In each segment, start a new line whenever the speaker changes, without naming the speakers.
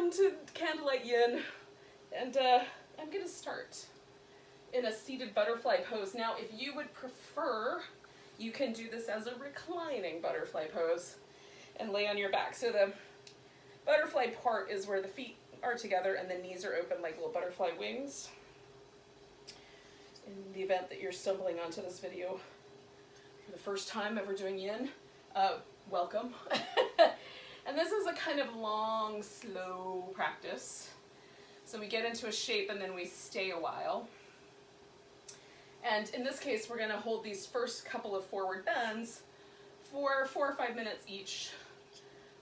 Welcome to Candlelight Yin, and I'm going to start in a seated butterfly pose. Now, if you would prefer, you can do this as a reclining butterfly pose and lay on your back. So the butterfly part is where the feet are together and the knees are open like little butterfly wings. In the event that you're stumbling onto this video for the first time ever doing Yin, welcome. And this is a kind of long, slow practice. So we get into a shape and then we stay a while. And in this case, we're going to hold these first couple of forward bends for 4 or 5 minutes each.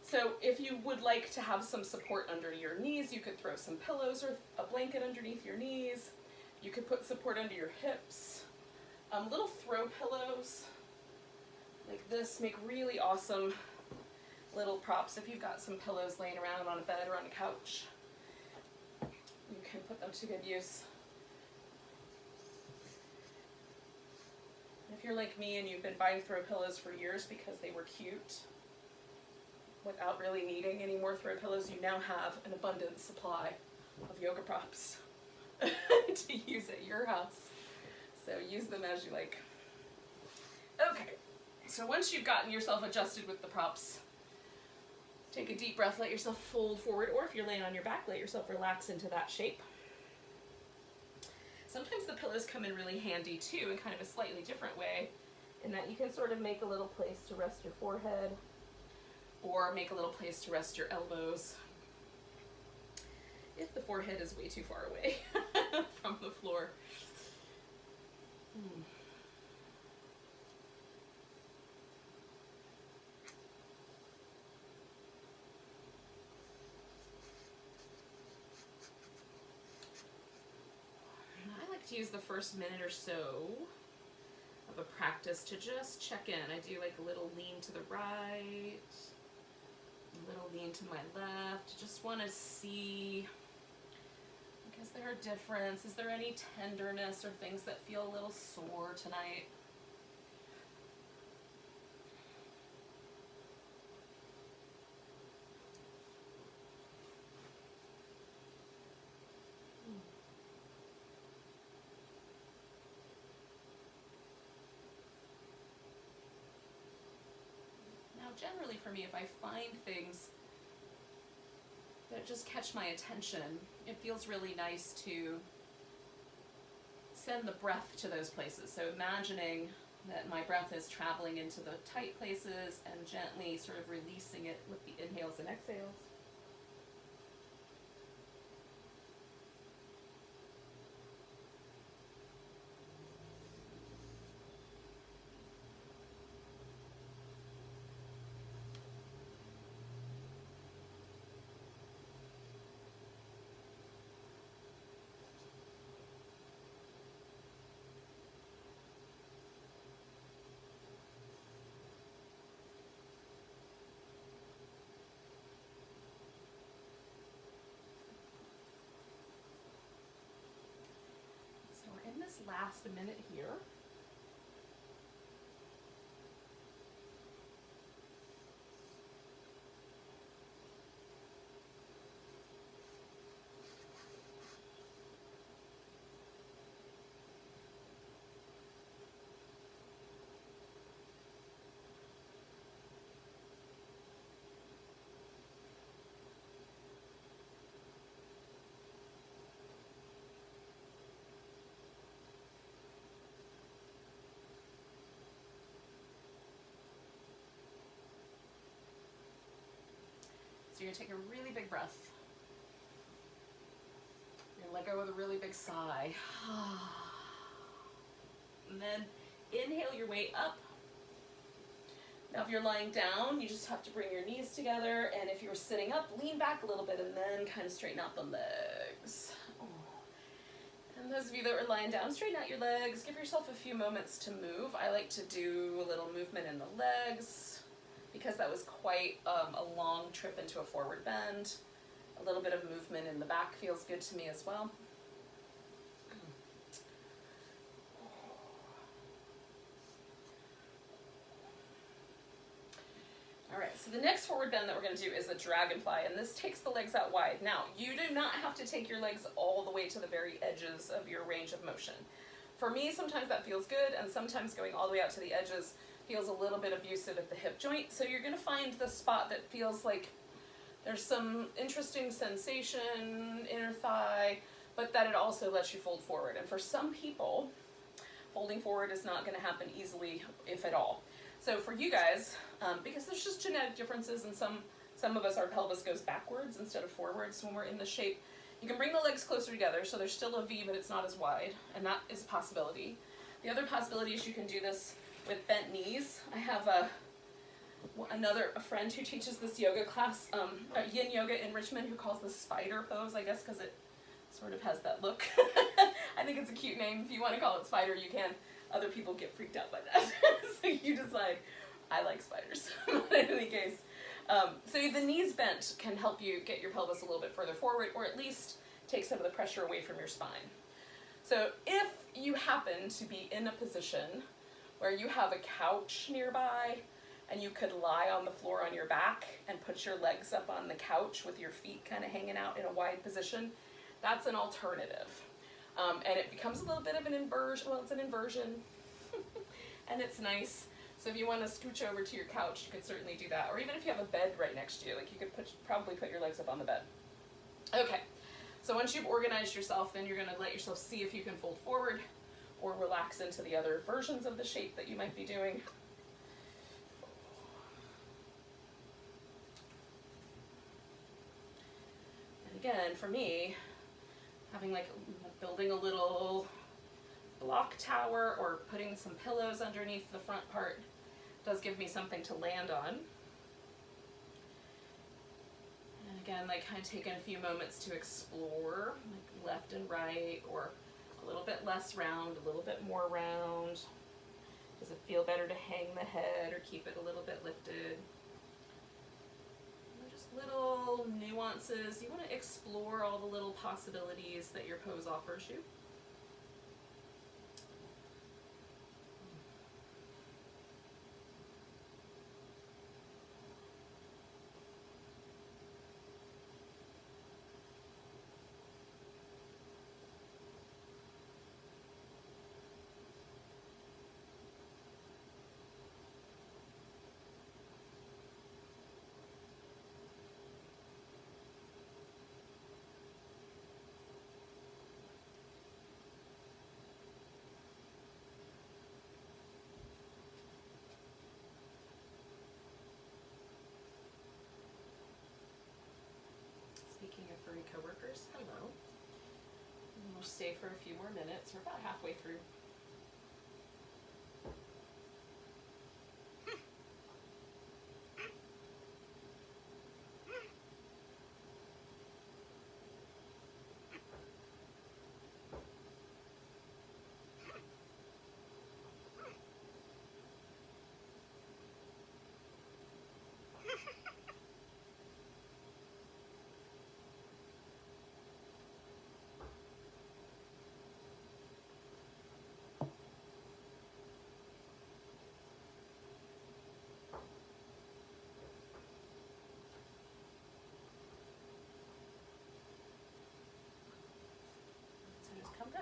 So if you would like to have some support under your knees, you could throw some pillows or a blanket underneath your knees. You could put support under your hips. Little throw pillows like this make really awesome little props. If you've got some pillows laying around on a bed or on a couch, you can put them to good use. If you're like me and you've been buying throw pillows for years because they were cute, without really needing any more throw pillows, you now have an abundant supply of yoga props to use at your house. So use them as you like. Okay, so once you've gotten yourself adjusted with the props, take a deep breath, let yourself fold forward, or if you're laying on your back, let yourself relax into that shape. Sometimes the pillows come in really handy too, in kind of a slightly different way, in that you can sort of make a little place to rest your forehead, or make a little place to rest your elbows, if the forehead is way too far away from the floor. To use the first minute or so of a practice to just check in. I do like a little lean to the right, a little lean to my left. Just want to see, is there a difference? Is there any tenderness or things that feel a little sore tonight? Generally for me, if I find things that just catch my attention, it feels really nice to send the breath to those places. So imagining that my breath is traveling into the tight places and gently sort of releasing it with the inhales and exhales. This last minute here, so you're going to take a really big breath. You're going to let go with a really big sigh. And then inhale your way up. Now if you're lying down, you just have to bring your knees together, and if you're sitting up, lean back a little bit and then kind of straighten out the legs. And those of you that are lying down, straighten out your legs. Give yourself a few moments to move. I like to do a little movement in the legs, because that was quite a long trip into a forward bend. A little bit of movement in the back feels good to me as well. All right, so So the next forward bend that we're going to do is a dragonfly, and this takes the legs out wide. Now, you do not have to take your legs all the way to the very edges of your range of motion. For me, sometimes that feels good, and sometimes going all the way out to the edges feels a little bit abusive at the hip joint. So you're going to find the spot that feels like there's some interesting sensation, inner thigh, but that it also lets you fold forward. And for some people, folding forward is not going to happen easily, if at all. So for you guys, because there's just genetic differences, and some of us, our pelvis goes backwards instead of forwards when we're in this shape, you can bring the legs closer together, so there's still a V, but it's not as wide, and that is a possibility. The other possibility is you can do this with bent knees. I have a friend who teaches this yoga class, yin yoga in Richmond, who calls this spider pose, I guess, because it sort of has that look. I think it's a cute name. If you want to call it spider, you can. Other people get freaked out by that. So you decide. I like spiders. But in any case, so the knees bent can help you get your pelvis a little bit further forward, or at least take some of the pressure away from your spine. So if you happen to be in a position where you have a couch nearby, and you could lie on the floor on your back and put your legs up on the couch with your feet kind of hanging out in a wide position, that's an alternative. And it becomes a little bit of an inversion. Well, it's an inversion, and it's nice. So if you want to scooch over to your couch, you could certainly do that. Or even if you have a bed right next to you, like you could probably put your legs up on the bed. Okay, so once you've organized yourself, then you're going to let yourself see if you can fold forward or relax into the other versions of the shape that you might be doing. And again, for me, having building a little block tower or putting some pillows underneath the front part does give me something to land on. And again, kind of taking a few moments to explore, left and right, or a little bit less round, a little bit more round. Does it feel better to hang the head or keep it a little bit lifted? Just little nuances. You want to explore all the little possibilities that your pose offers you. Speaking of furry coworkers, hello. And we'll stay for a few more minutes. We're about halfway through.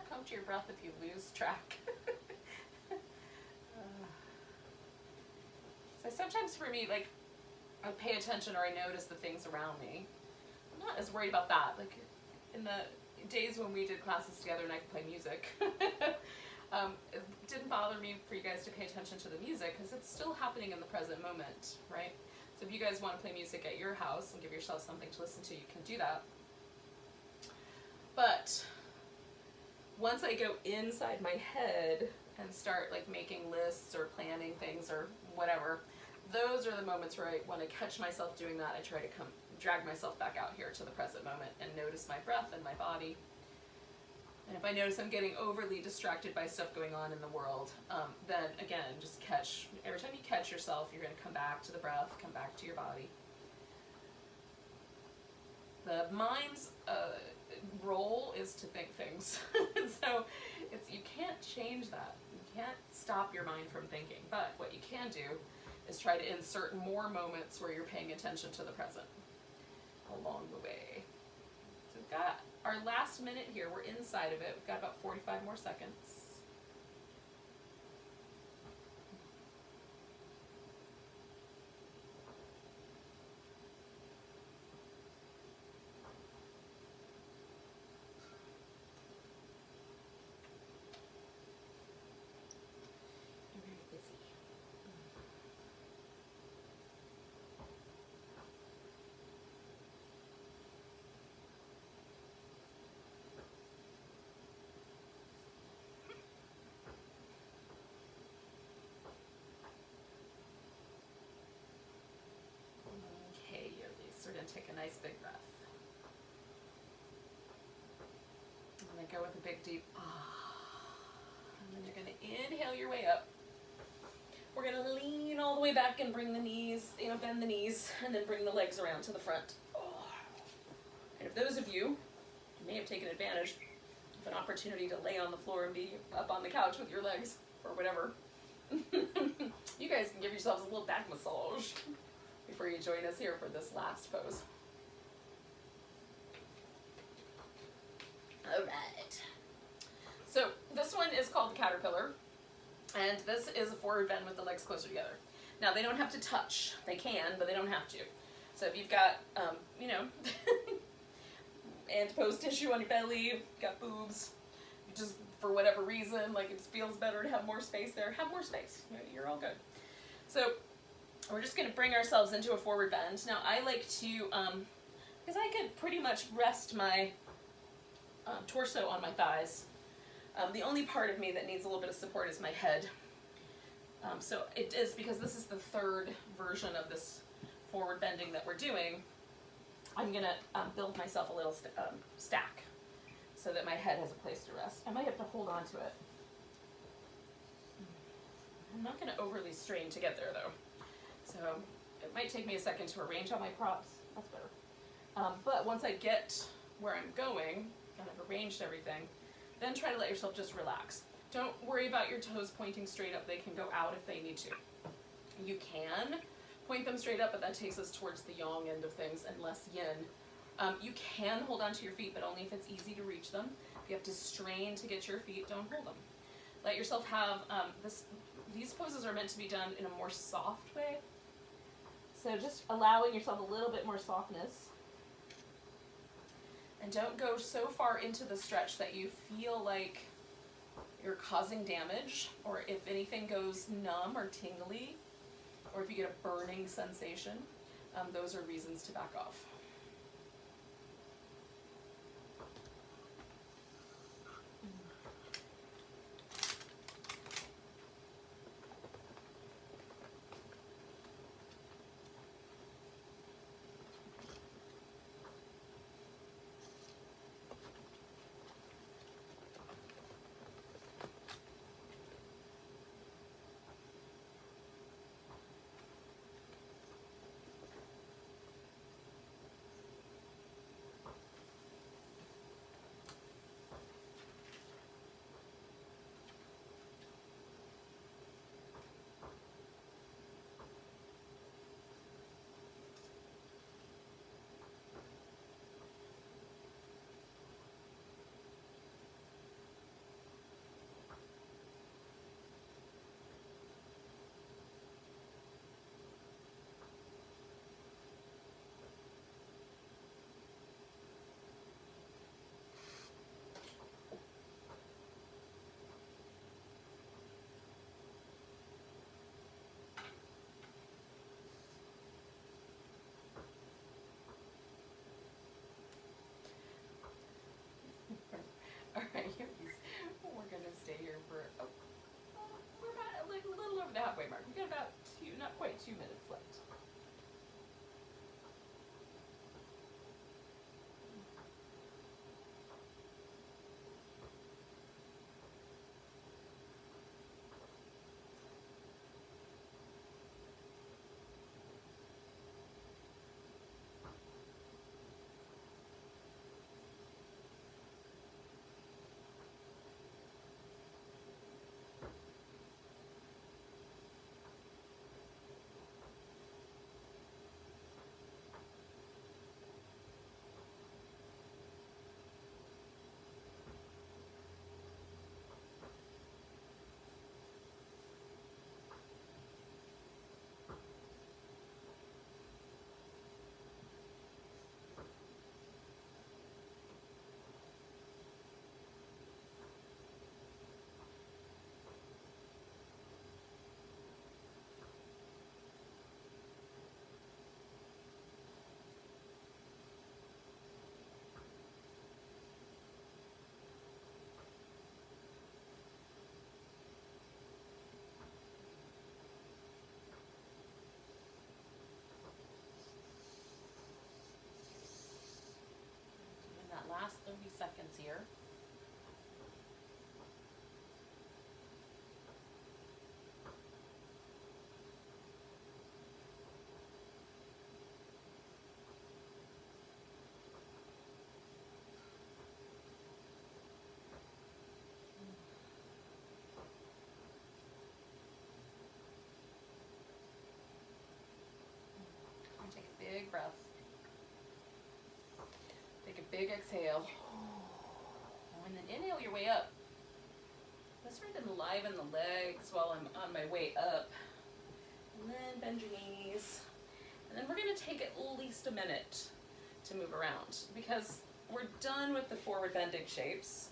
Come to your breath if you lose track. So sometimes for me, I pay attention or I notice the things around me. I'm not as worried about that. In the days when we did classes together and I could play music, it didn't bother me for you guys to pay attention to the music because it's still happening in the present moment, right? So if you guys want to play music at your house and give yourself something to listen to, you can do that. But once I go inside my head and start making lists or planning things or whatever, those are the moments where when I catch myself doing that, I try to drag myself back out here to the present moment and notice my breath and my body. And if I notice I'm getting overly distracted by stuff going on in the world, then again, just every time you catch yourself, you're going to come back to the breath, come back to your body. The mind's role is to think things. So you can't change that. You can't stop your mind from thinking. But what you can do is try to insert more moments where you're paying attention to the present along the way. So we've got our last minute here. We're inside of it. We've got about 45 more seconds. We're going to take a nice big breath. And then go with a big deep and then you're going to inhale your way up. We're going to lean all the way back and bring the knees, bend the knees, and then bring the legs around to the front. And if those of you may have taken advantage of an opportunity to lay on the floor and be up on the couch with your legs or whatever, you guys can give yourselves a little back massage before you join us here for this last pose. All right. So this one is called the caterpillar, and this is a forward bend with the legs closer together. Now they don't have to touch. They can, but they don't have to. So if you've got, adipose tissue on your belly, got boobs, just for whatever reason, like it feels better to have more space there, have more space. You're all good. So we're just going to bring ourselves into a forward bend. Now I like to, because I could pretty much rest my torso on my thighs. The only part of me that needs a little bit of support is my head. So it is, because this is the third version of this forward bending that we're doing, I'm going to build myself a little stack so that my head has a place to rest. I might have to hold on to it. I'm not going to overly strain to get there though. So it might take me a second to arrange all my props. That's better. But once I get where I'm going, and I've arranged everything, then try to let yourself just relax. Don't worry about your toes pointing straight up. They can go out if they need to. You can point them straight up, but that takes us towards the yang end of things and less yin. You can hold onto your feet, but only if it's easy to reach them. If you have to strain to get your feet, don't hold them. Let yourself have, these poses are meant to be done in a more soft way. So just allowing yourself a little bit more softness. And don't go so far into the stretch that you feel like you're causing damage, or if anything goes numb or tingly, or if you get a burning sensation, those are reasons to back off. seconds here. Take a big breath. Take a big exhale. And then inhale your way up. Let's try to enliven the legs while I'm on my way up. And then bend your knees. And then we're going to take at least a minute to move around because we're done with the forward bending shapes.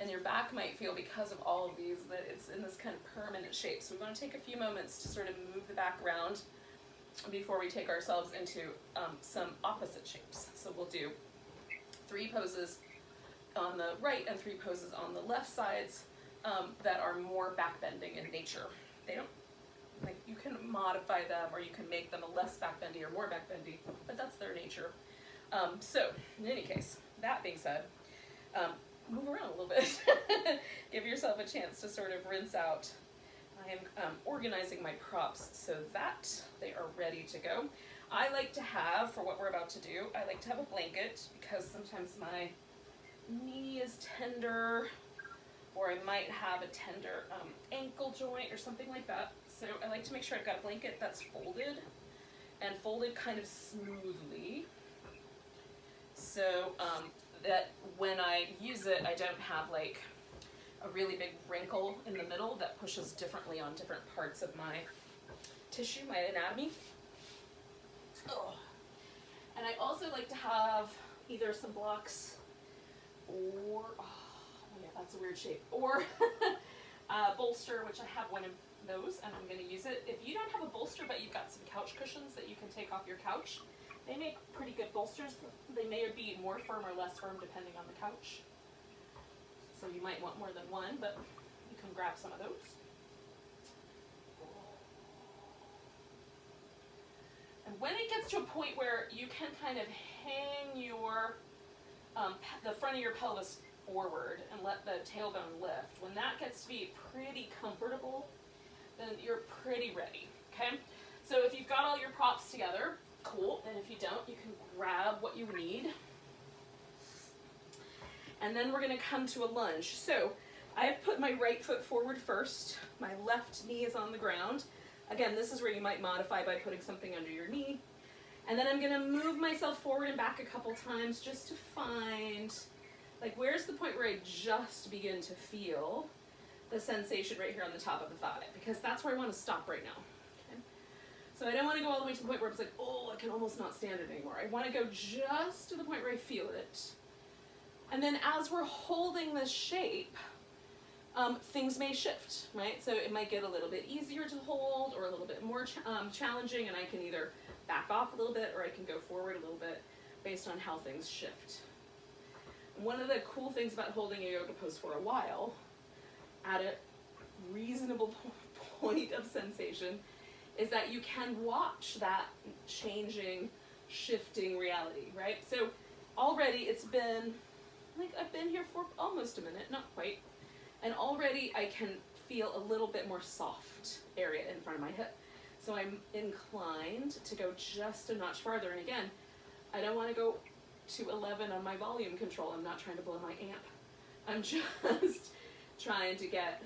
And your back might feel, because of all of these, that it's in this kind of permanent shape. So we want to take a few moments to sort of move the back around before we take ourselves into some opposite shapes. So we'll do 3 poses on the right and 3 poses on the left sides that are more back bending in nature. They don't, like, you can modify them or you can make them a less back bendy or more back bendy, but that's their nature. So in any case, that being said, move around a little bit. Give yourself a chance to sort of rinse out. I am organizing my props so that they are ready to go. I like to have, for what we're about to do, I like to have a blanket because sometimes my knee is tender, or I might have a tender ankle joint or something like that. So I like to make sure I've got a blanket that's folded, and folded kind of smoothly, so that when I use it, I don't have like a really big wrinkle in the middle that pushes differently on different parts of my tissue, my anatomy. Oh. And I also like to have either some blocks or, oh yeah, that's a weird shape, or a bolster, which I have one of those and I'm going to use it. If you don't have a bolster but you've got some couch cushions that you can take off your couch, they make pretty good bolsters. They may be more firm or less firm depending on the couch. So you might want more than one, but you can grab some of those. And when it gets to a point where you can kind of hang your, the front of your pelvis forward and let the tailbone lift, when that gets to be pretty comfortable, then you're pretty ready, okay? So if you've got all your props together, cool. And if you don't, you can grab what you need. And then we're going to come to a lunge. So I've put my right foot forward first. My left knee is on the ground. Again, this is where you might modify by putting something under your knee. And then I'm going to move myself forward and back a couple times just to find, like, where's the point where I just begin to feel the sensation right here on the top of the thigh, because that's where I want to stop right now. Okay? So I don't want to go all the way to the point where it's like, oh, I can almost not stand it anymore. I want to go just to the point where I feel it. And then as we're holding this shape, things may shift, right? So it might get a little bit easier to hold or a little bit more challenging, and I can either back off a little bit or I can go forward a little bit based on how things shift. One of the cool things about holding a yoga pose for a while, at a reasonable point of sensation, is that you can watch that changing, shifting reality, right? So already it's been, like, I've been here for almost a minute, not quite, and already I can feel a little bit more soft area in front of my hip. So I'm inclined to go just a notch farther, and again, I don't want to go to 11 on my volume control. I'm not trying to blow my amp. I'm just trying to get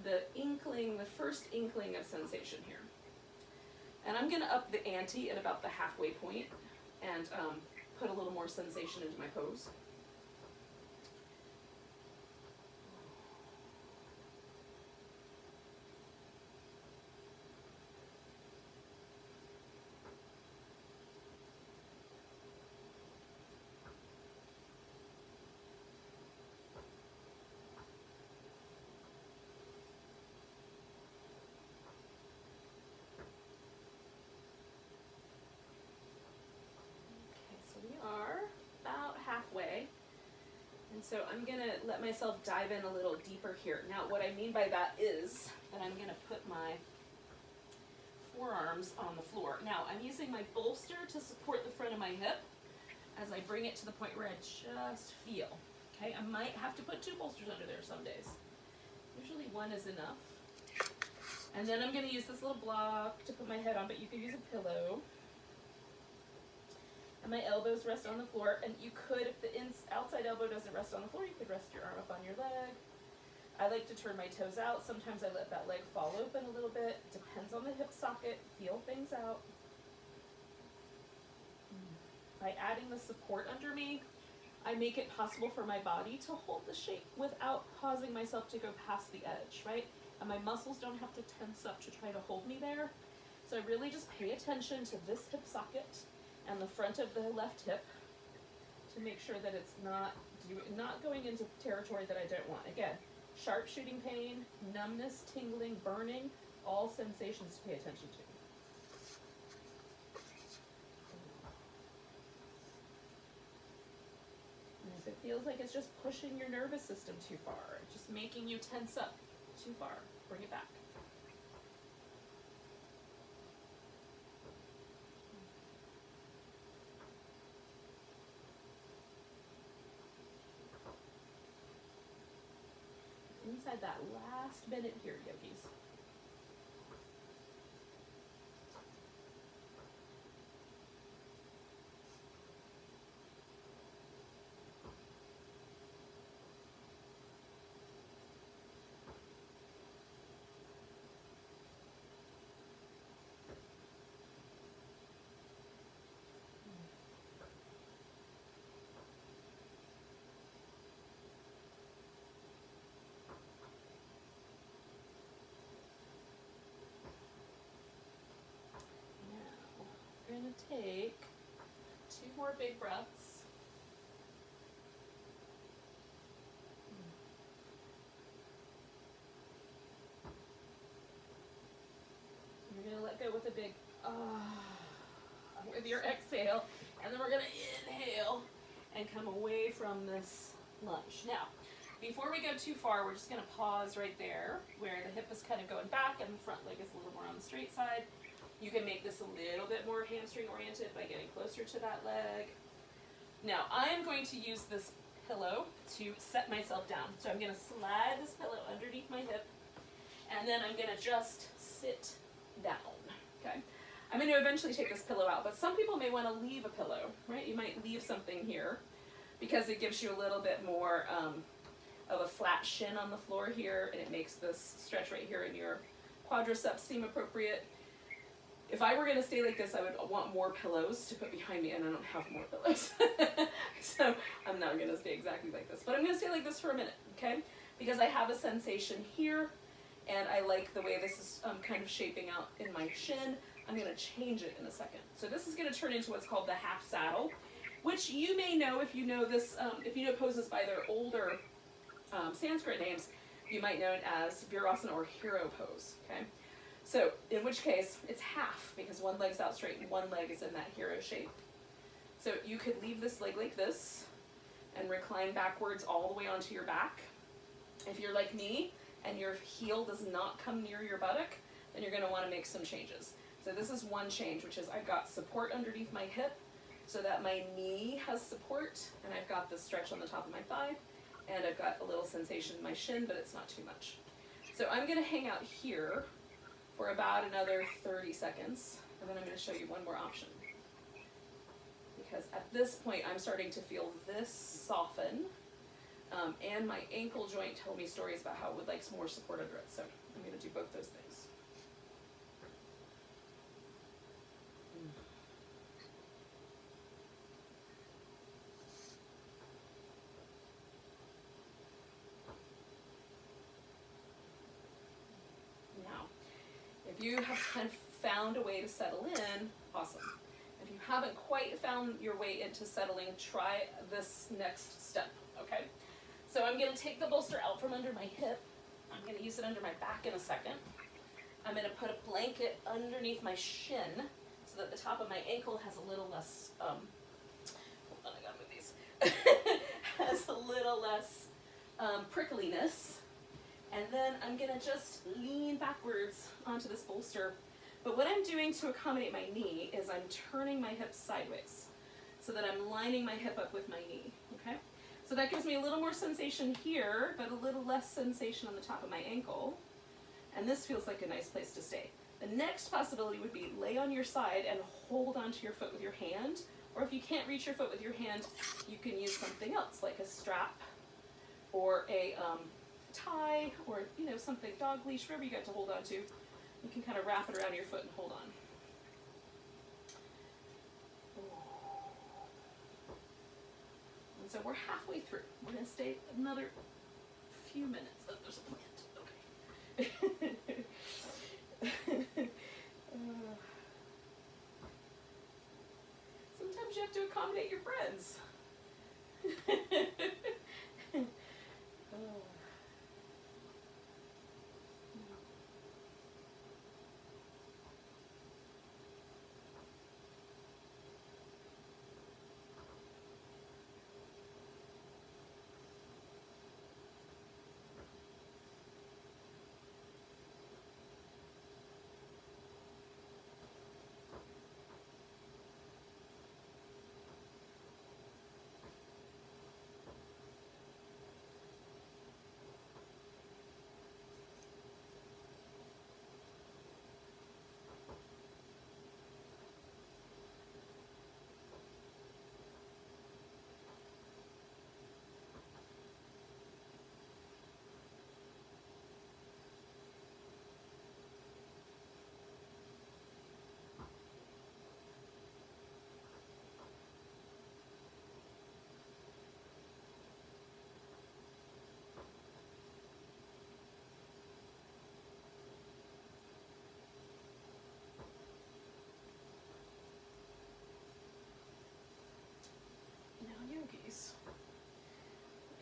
the inkling, the first inkling of sensation here. And I'm going to up the ante at about the halfway point and put a little more sensation into my pose. And so I'm going to let myself dive in a little deeper here. Now what I mean by that is that I'm going to put my forearms on the floor. Now I'm using my bolster to support the front of my hip, as I bring it to the point where I just feel. Okay, I might have to put 2 bolsters under there some days. Usually 1 is enough. And then I'm going to use this little block to put my head on, but you could use a pillow. And my elbows rest on the floor, and you could, if the outside elbow doesn't rest on the floor, you could rest your arm up on your leg. I like to turn my toes out. Sometimes I let that leg fall open a little bit. Depends on the hip socket. Feel things out. By adding the support under me, I make it possible for my body to hold the shape without causing myself to go past the edge, right? And my muscles don't have to tense up to try to hold me there. So I really just pay attention to this hip socket and the front of the left hip to make sure that it's not going into territory that I don't want. Again, sharp shooting pain, numbness, tingling, burning, all sensations to pay attention to. And if it feels like it's just pushing your nervous system too far, just making you tense up too far, bring it back. Inside that last minute here, yogis. We're going to take 2 more big breaths. You're going to let go with a big with your exhale, and then we're going to inhale and come away from this lunge. Now, before we go too far, we're just going to pause right there where the hip is kind of going back and the front leg is a little more on the straight side. You can make this a little bit more hamstring oriented by getting closer to that leg. Now, I am going to use this pillow to set myself down. So I'm going to slide this pillow underneath my hip, and then I'm going to just sit down, okay? I'm going to eventually take this pillow out, but some people may want to leave a pillow, right? You might leave something here because it gives you a little bit more of a flat shin on the floor here, and it makes this stretch right here in your quadriceps seem appropriate. If I were going to stay like this, I would want more pillows to put behind me, and I don't have more pillows. So I'm not going to stay exactly like this. But I'm going to stay like this for a minute, okay? Because I have a sensation here, and I like the way this is kind of shaping out in my shin. I'm going to change it in a second. So this is going to turn into what's called the half saddle, which you may know if you know this, if you know poses by their older Sanskrit names, you might know it as Virasana or hero pose, okay? So, in which case, it's half, because one leg's out straight and one leg is in that hero shape. So you could leave this leg like this, and recline backwards all the way onto your back. If you're like me, and your heel does not come near your buttock, then you're going to want to make some changes. So this is one change, which is I've got support underneath my hip, so that my knee has support, and I've got this stretch on the top of my thigh, and I've got a little sensation in my shin, but it's not too much. So I'm going to hang out here for about another 30 seconds, and then I'm going to show you one more option. Because at this point, I'm starting to feel this soften, and my ankle joint told me stories about how it would like some more support under it, so I'm going to do both those things. If you have kind of found a way to settle in, awesome. If you haven't quite found your way into settling, try this next step, okay? So I'm going to take the bolster out from under my hip. I'm going to use it under my back in a second. I'm going to put a blanket underneath my shin so that the top of my ankle has a little less, hold on, I gotta move these, has a little less prickliness. And then I'm going to just lean backwards onto this bolster. But what I'm doing to accommodate my knee is I'm turning my hips sideways. So so that I'm lining my hip up with my knee, okay? So that gives me a little more sensation here, but a little less sensation on the top of my ankle. And this feels like a nice place to stay. The next possibility would be lay on your side and hold onto your foot with your hand. Or if you can't reach your foot with your hand, you can use something else, like a strap or a tie, or something, dog leash, whatever you got to hold on to. You can kind of wrap it around your foot and hold on. And so we're halfway through. We're going to stay another few minutes. Oh, there's a plant. Okay. Sometimes you have to accommodate your friends.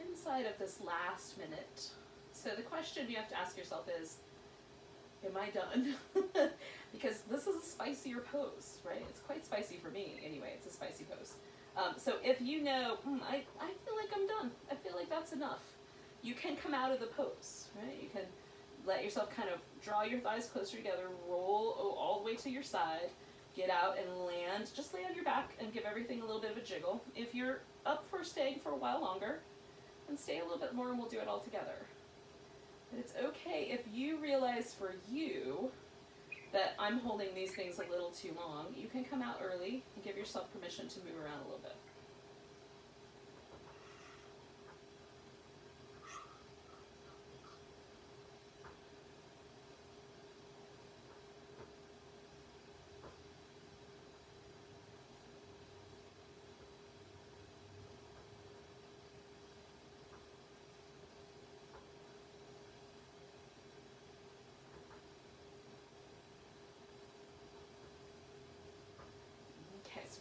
Inside of this last minute, so the question you have to ask yourself is, am I done? Because this is a spicier pose, right? It's quite spicy for me anyway. It's a spicy pose. So if you know, I feel like I'm done, I feel like that's enough, you can come out of the pose, right? You can let yourself kind of draw your thighs closer together, roll all the way to your side, get out and land. Just lay on your back and give everything a little bit of a jiggle. If you're up for staying for a while longer, then stay a little bit more and we'll do it all together. But it's okay if you realize for you that I'm holding these things a little too long. You can come out early and give yourself permission to move around a little bit.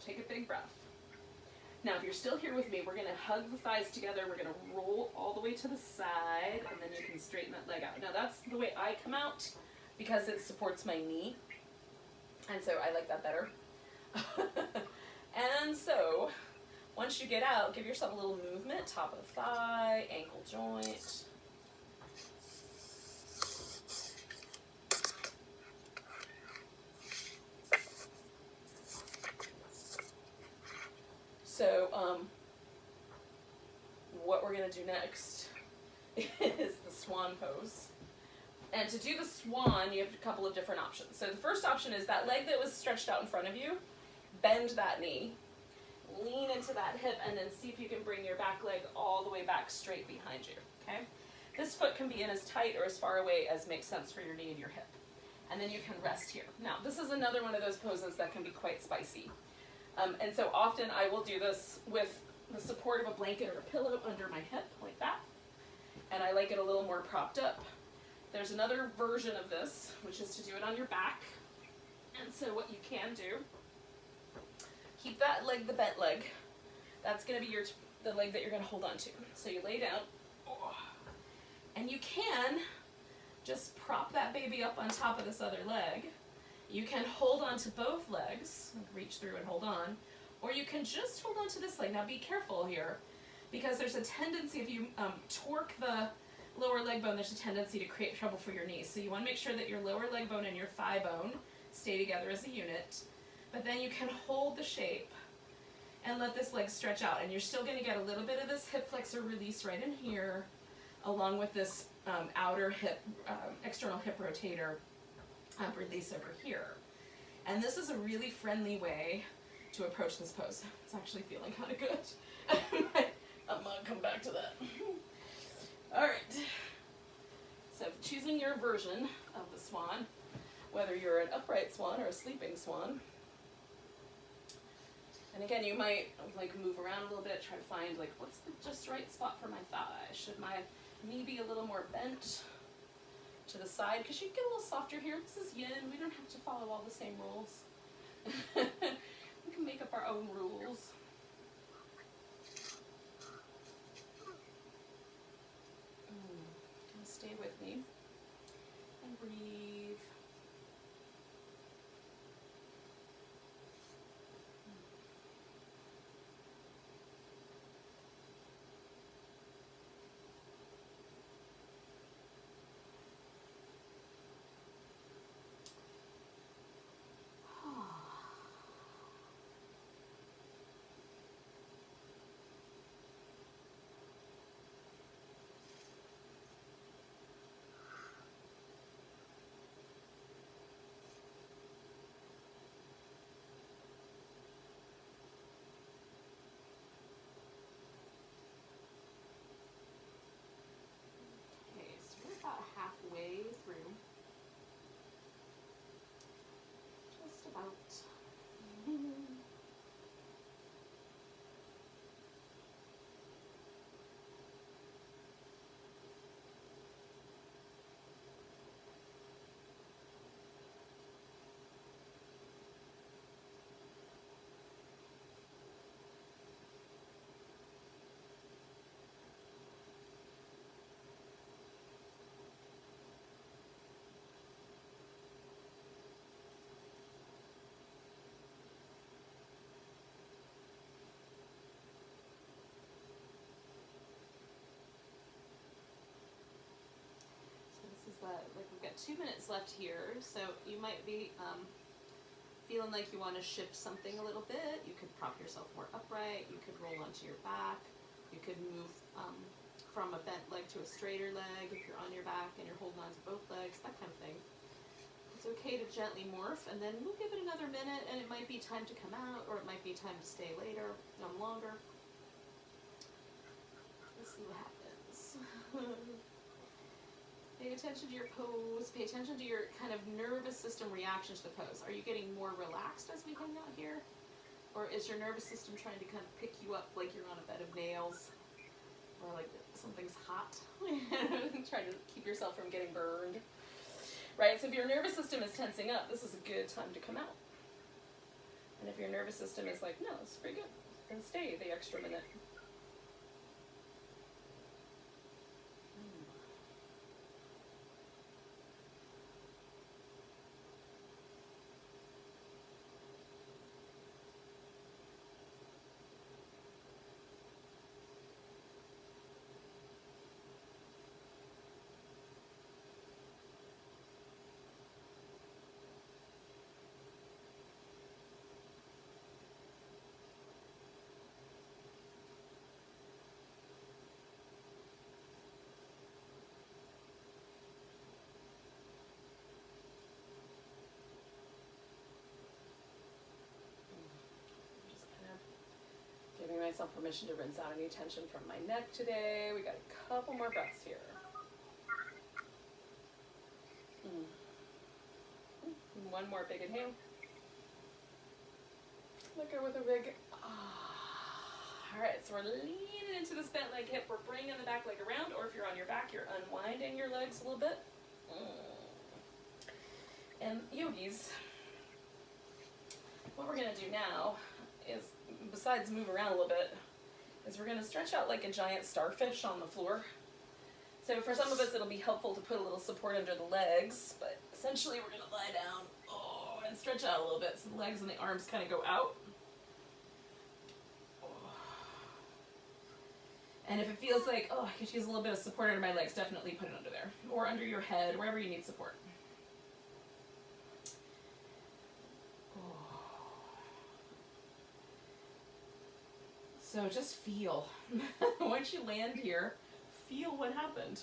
Take a big breath. Now, if you're still here with me, we're going to hug the thighs together. We're going to roll all the way to the side, and then you can straighten that leg out. Now, that's the way I come out because it supports my knee, and so I like that better. And so, once you get out, give yourself a little movement, top of the thigh, ankle joint. So, what we're going to do next is the swan pose. And to do the swan, you have a couple of different options. So the first option is that leg that was stretched out in front of you, bend that knee, lean into that hip, and then see if you can bring your back leg all the way back straight behind you, okay? This foot can be in as tight or as far away as makes sense for your knee and your hip. And then you can rest here. Now, this is another one of those poses that can be quite spicy. And so often I will do this with the support of a blanket or a pillow under my hip, like that. And I like it a little more propped up. There's another version of this, which is to do it on your back. And so what you can do, keep that leg, the bent leg. That's going to be the leg that you're going to hold on to. So you lay down, and you can just prop that baby up on top of this other leg. You can hold on to both legs, reach through and hold on, or you can just hold on to this leg. Now be careful here, because there's a tendency, if you torque the lower leg bone, there's a tendency to create trouble for your knees. So you want to make sure that your lower leg bone and your thigh bone stay together as a unit, but then you can hold the shape and let this leg stretch out. And you're still going to get a little bit of this hip flexor release right in here, along with this outer hip, external hip rotator release over here. And this is a really friendly way to approach this pose. It's actually feeling kind of good. I'm gonna come back to that. All right. So choosing your version of the swan, whether you're an upright swan or a sleeping swan. And again, you might like move around a little bit, try to find like what's the just right spot for my thigh. Should my knee be a little more bent to the side? Because you get a little softer here. This is yin. We don't have to follow all the same rules. We can make up our own rules. Stay with me and breathe. Halfway through. Just about. Like we've got 2 minutes left here, so you might be feeling like you want to shift something a little bit. You could prop yourself more upright, you could roll onto your back, you could move from a bent leg to a straighter leg if you're on your back and you're holding on to both legs, that kind of thing. It's okay to gently morph, and then we'll give it another minute, and it might be time to come out, or it might be time to stay later, longer. Let's see what happens. Pay attention to your pose, pay attention to your kind of nervous system reaction to the pose. Are you getting more relaxed as we hang out here? Or is your nervous system trying to kind of pick you up like you're on a bed of nails? Or like something's hot? Trying to keep yourself from getting burned. Right, so if your nervous system is tensing up, this is a good time to come out. And if your nervous system is like, no, this is pretty good, then stay the extra minute. Giving myself permission to rinse out any tension from my neck today. We got a couple more breaths here. One more big inhale. Let go with a big All right, so we're leaning into this bent leg hip. We're bringing the back leg around, or if you're on your back, you're unwinding your legs a little bit. And yogis, what we're going to do now is, besides move around a little bit, is we're going to stretch out like a giant starfish on the floor. So for some of us, it'll be helpful to put a little support under the legs, but essentially we're going to lie down and stretch out a little bit so the legs and the arms kind of go out. And if it feels like, I could use a little bit of support under my legs, definitely put it under there. Or under your head, wherever you need support. So just feel. Once you land here, feel what happened.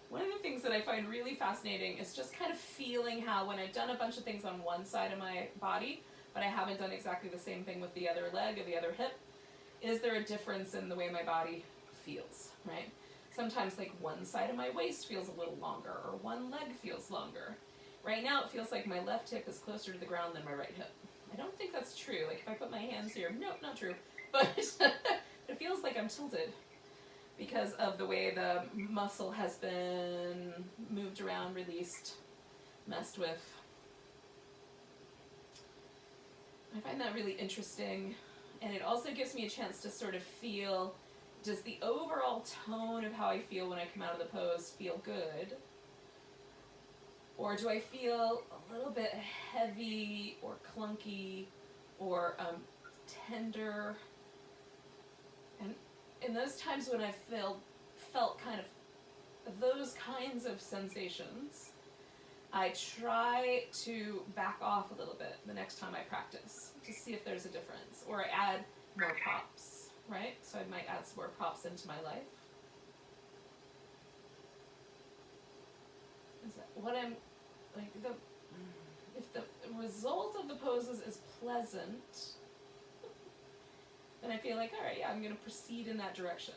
One of the things that I find really fascinating is just kind of feeling how when I've done a bunch of things on one side of my body, but I haven't done exactly the same thing with the other leg or the other hip, is there a difference in the way my body feels, right? Sometimes like one side of my waist feels a little longer or one leg feels longer. Right now it feels like my left hip is closer to the ground than my right hip. I don't think that's true. Like if I put my hands here, nope, not true. But it feels like I'm tilted because of the way the muscle has been moved around, released, messed with. I find that really interesting. And it also gives me a chance to sort of feel, does the overall tone of how I feel when I come out of the pose feel good? Or do I feel a little bit heavy or clunky or tender? And in those times when I felt kind of those kinds of sensations, I try to back off a little bit the next time I practice to see if there's a difference. Or I add more props, right? So I might add some more props into my life. Is that what I'm, like, if the result of the poses is pleasant, then I feel like, all right, yeah, I'm going to proceed in that direction.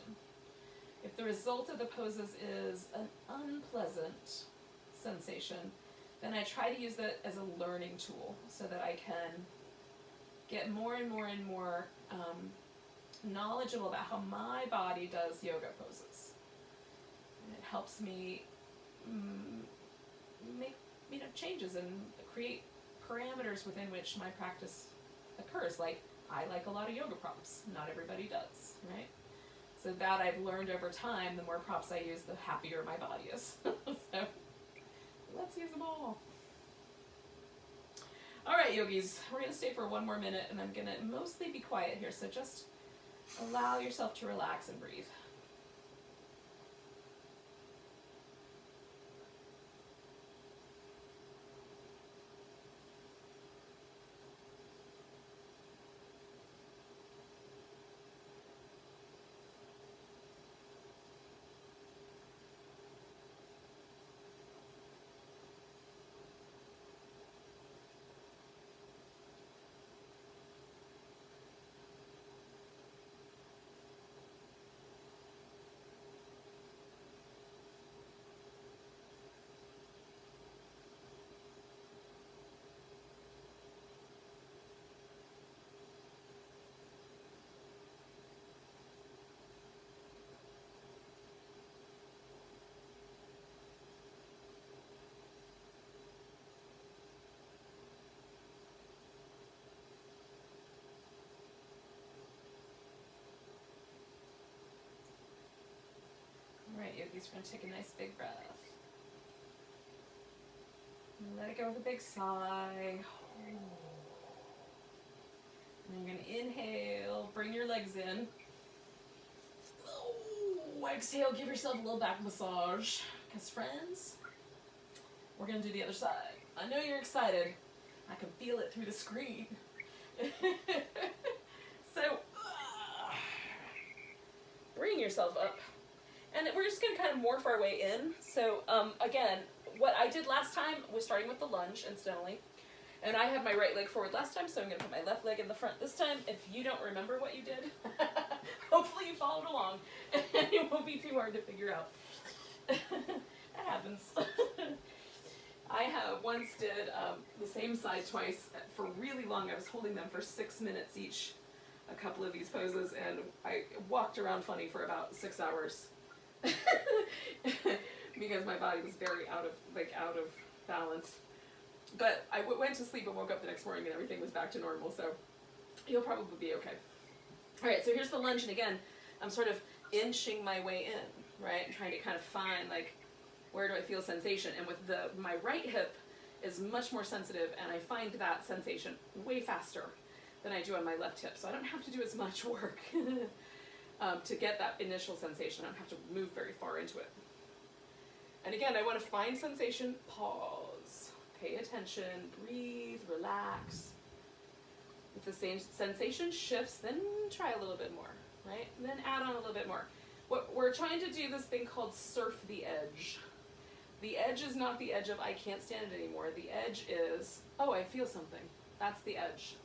If the result of the poses is an unpleasant sensation, then I try to use that as a learning tool so that I can get more and more and more knowledgeable about how my body does yoga poses. And it helps me make changes and create parameters within which my practice occurs. Like, I like a lot of yoga props. Not everybody does, right? So that I've learned over time, the more props I use, the happier my body is. So let's use them all. All right, yogis, we're going to stay for one more minute, and I'm going to mostly be quiet here, so just allow yourself to relax and breathe. All right, yogis, we're going to take a nice big breath. Let it go with a big sigh. And you're going to inhale, bring your legs in. Oh, exhale, give yourself a little back massage. Because friends, we're going to do the other side. I know you're excited. I can feel it through the screen. So, bring yourself up. And we're just going to kind of morph our way in. So, again, what I did last time was starting with the lunge, incidentally. And I had my right leg forward last time, so I'm going to put my left leg in the front this time. If you don't remember what you did, hopefully you followed along. And it won't be too hard to figure out. That happens. I once did the same side twice for really long. I was holding them for 6 minutes each, a couple of these poses, and I walked around funny for about 6 hours. Because my body was very out of balance. But I went to sleep and woke up the next morning and everything was back to normal, so you'll probably be okay. All right, so here's the lunge, and again, I'm sort of inching my way in, right? I'm trying to kind of find, like, where do I feel sensation? And with my right hip is much more sensitive, and I find that sensation way faster than I do on my left hip, so I don't have to do as much work to get that initial sensation. I don't have to move very far into it. And again, I want to find sensation, pause, pay attention, breathe, relax. If the same sensation shifts, then try a little bit more, right? And then add on a little bit more. We're trying to do this thing called surf the edge. The edge is not the edge of I can't stand it anymore. The edge is, oh, I feel something. That's the edge.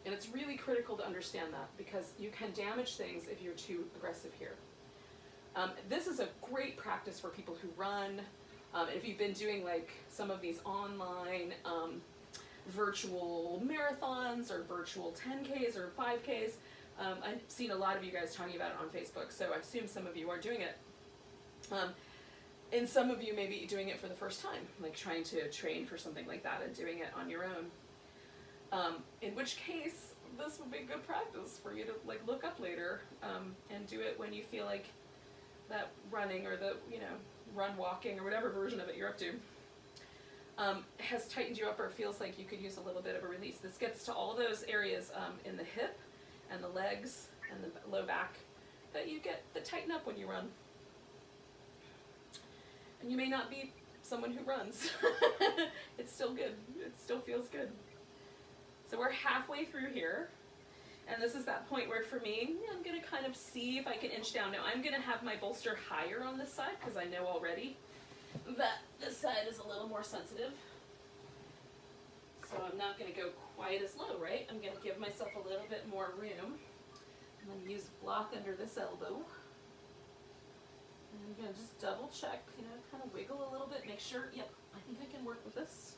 And it's really critical to understand that because you can damage things if you're too aggressive here. This is a great practice for people who run. If you've been doing like some of these online virtual marathons or virtual 10Ks or 5Ks, I've seen a lot of you guys talking about it on Facebook, so I assume some of you are doing it. And some of you may be doing it for the first time, like trying to train for something like that and doing it on your own. In which case, this would be good practice for you to like look up later and do it when you feel like that running or the, run walking or whatever version of it you're up to has tightened you up or feels like you could use a little bit of a release. This gets to all those areas in the hip and the legs and the low back that tighten up when you run. And you may not be someone who runs. It's still good. It still feels good. So we're halfway through here. And this is that point where for me, I'm going to kind of see if I can inch down. Now I'm going to have my bolster higher on this side because I know already that this side is a little more sensitive. So I'm not going to go quite as low, right? I'm going to give myself a little bit more room. I'm going to use block under this elbow. And I'm going to just double check, kind of wiggle a little bit, make sure, yep, I think I can work with this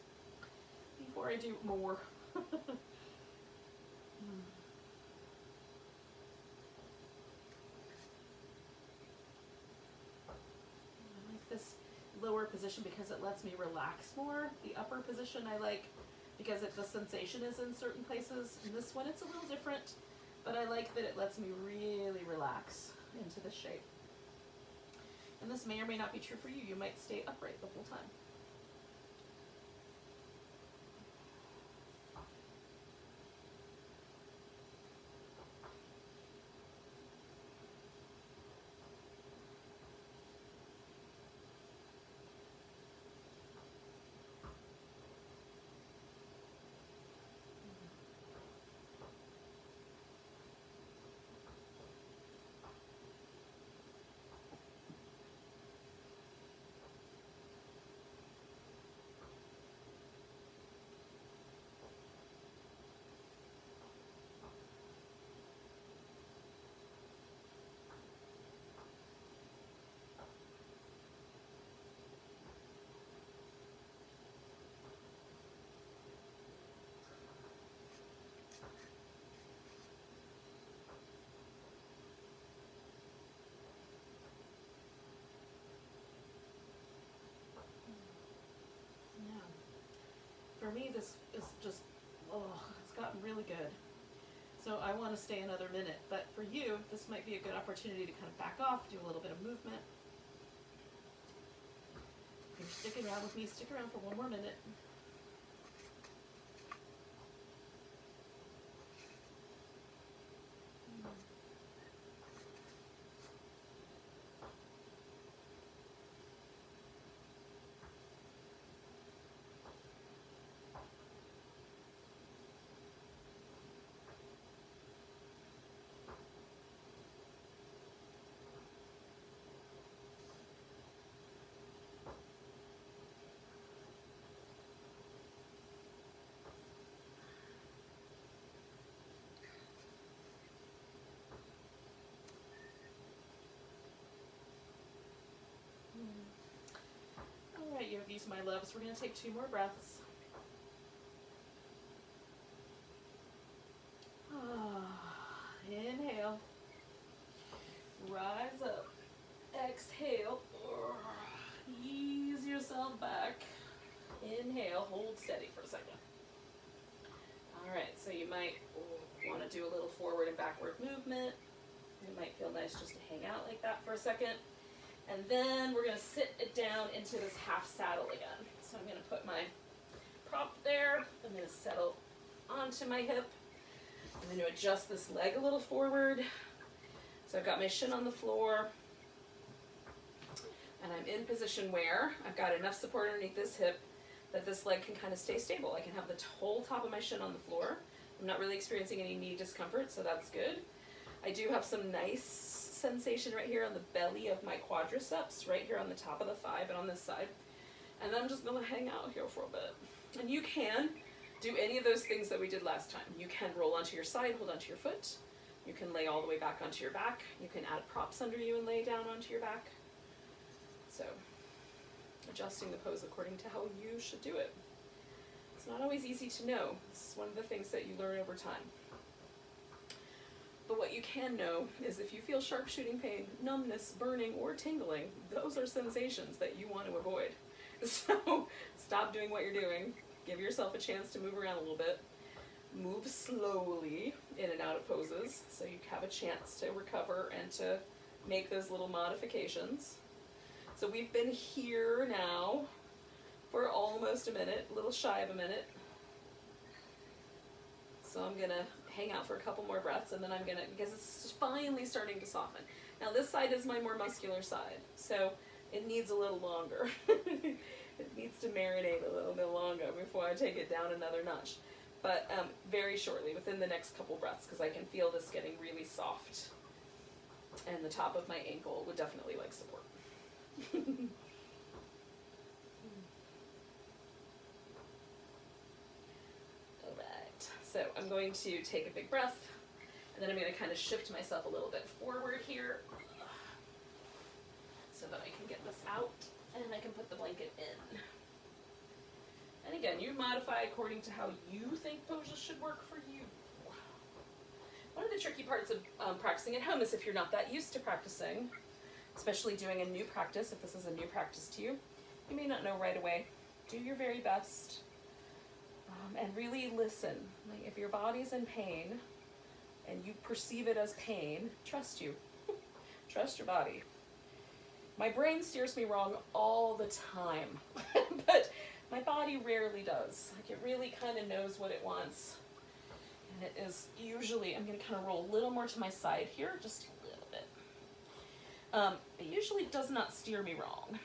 before I do more. This lower position because it lets me relax more. The upper position I like because the sensation is in certain places. In this one it's a little different, but I like that it lets me really relax into the shape. And this may or may not be true for you. You might stay upright the whole time. For me, this is just, it's gotten really good. So I want to stay another minute, but for you, this might be a good opportunity to kind of back off, do a little bit of movement. If you're sticking around with me, stick around for one more minute. All right, yogis, my loves, we're going to take 2 more breaths. Inhale. Rise up. Exhale. Ease yourself back. Inhale. Hold steady for a second. All right, so you might want to do a little forward and backward movement. It might feel nice just to hang out like that for a second. And then we're going to sit it down into this half saddle again. So I'm going to put my prop there. I'm going to settle onto my hip. I'm going to adjust this leg a little forward. So I've got my shin on the floor. And I'm in position where I've got enough support underneath this hip that this leg can kind of stay stable. I can have the whole top of my shin on the floor, I'm not really experiencing any knee discomfort, so that's good. I do have some nice sensation right here on the belly of my quadriceps, right here on the top of the thigh, but on this side. And then I'm just gonna hang out here for a bit. And you can do any of those things that we did last time. You can roll onto your side, hold onto your foot. You can lay all the way back onto your back. You can add props under you and lay down onto your back. So, adjusting the pose according to how you should do it. It's not always easy to know. This is one of the things that you learn over time. But what you can know is if you feel sharp shooting pain, numbness, burning, or tingling, those are sensations that you want to avoid. So stop doing what you're doing. Give yourself a chance to move around a little bit. Move slowly in and out of poses so you have a chance to recover and to make those little modifications. So we've been here now for almost a minute, a little shy of a minute. So I'm gonna hang out for a couple more breaths, and then I'm gonna, because it's finally starting to soften. Now this side is my more muscular side, so it needs a little longer. It needs to marinate a little bit longer before I take it down another notch. But very shortly, within the next couple breaths, because I can feel this getting really soft. And the top of my ankle would definitely like support. Alright, so I'm going to take a big breath, and then I'm going to kind of shift myself a little bit forward here so that I can get this out and I can put the blanket in. And again, you modify according to how you think poses should work for you. One of the tricky parts of practicing at home is if you're not that used to practicing, especially doing a new practice, if this is a new practice to you, you may not know right away. Do your very best and really listen. Like if your body's in pain and you perceive it as pain, trust you. Trust your body. My brain steers me wrong all the time, but my body rarely does. Like it really kind of knows what it wants. And it is usually, I'm going to kind of roll a little more to my side here, just a little bit. It usually does not steer me wrong.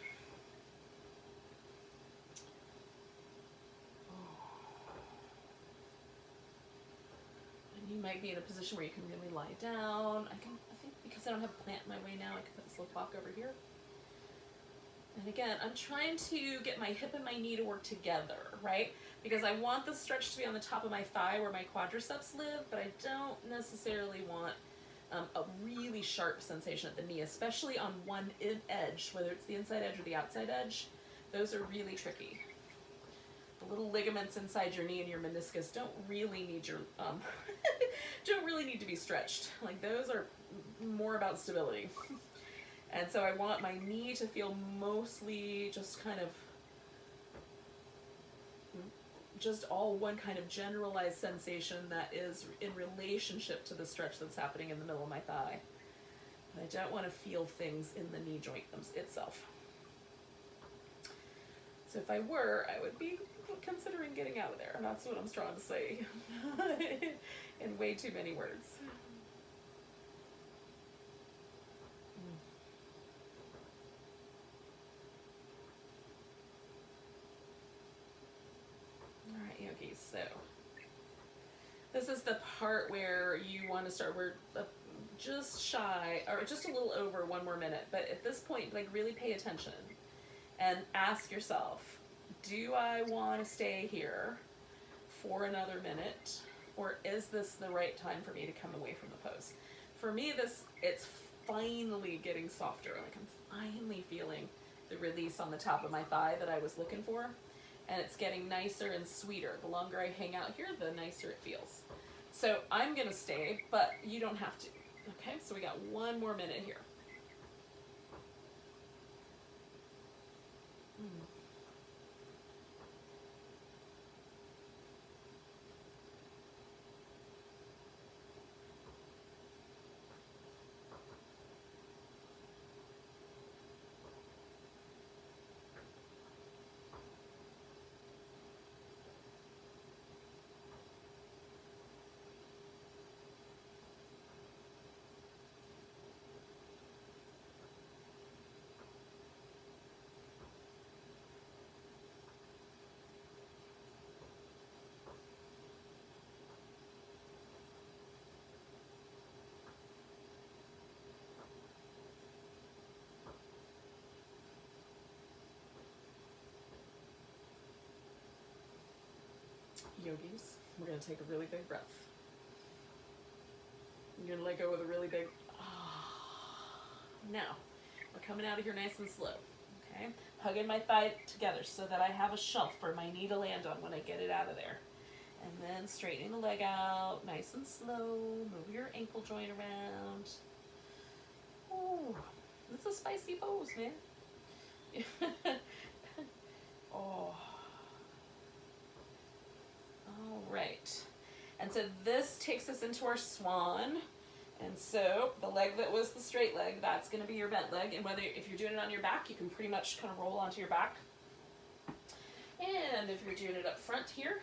And you might be in a position where you can really lie down. I think because I don't have a plant in my way now, I can put this little clock over here. And again, I'm trying to get my hip and my knee to work together, right? Because I want the stretch to be on the top of my thigh where my quadriceps live, but I don't necessarily want a really sharp sensation at the knee, especially on one edge, whether it's the inside edge or the outside edge. Those are really tricky. The little ligaments inside your knee and your meniscus don't really need your don't really need to be stretched. Like those are more about stability. And so I want my knee to feel mostly just kind of, just all one kind of generalized sensation that is in relationship to the stretch that's happening in the middle of my thigh. But I don't want to feel things in the knee joint itself. So if I were, I would be considering getting out of there. That's what I'm trying to say in way too many words. So this is the part where you want to start, we're just shy, or just a little over 1 more minute, but at this point, like really pay attention and ask yourself, do I want to stay here for another minute, or is this the right time for me to come away from the pose? For me, it's finally getting softer, like I'm finally feeling the release on the top of my thigh that I was looking for. And it's getting nicer and sweeter. The longer I hang out here, the nicer it feels. So I'm gonna stay, but you don't have to. Okay, so we got 1 more minute here. yogis, we're going to take a really big breath. You're going to let go with a really big Now, we're coming out of here nice and slow. Okay? Hugging my thigh together so that I have a shelf for my knee to land on when I get it out of there. And then straightening the leg out, nice and slow. Move your ankle joint around. Oh, it's a spicy pose, man. Oh. All right. And so this takes us into our swan. And so the leg that was the straight leg, that's going to be your bent leg. And whether if you're doing it on your back, you can pretty much kind of roll onto your back. And if you're doing it up front here,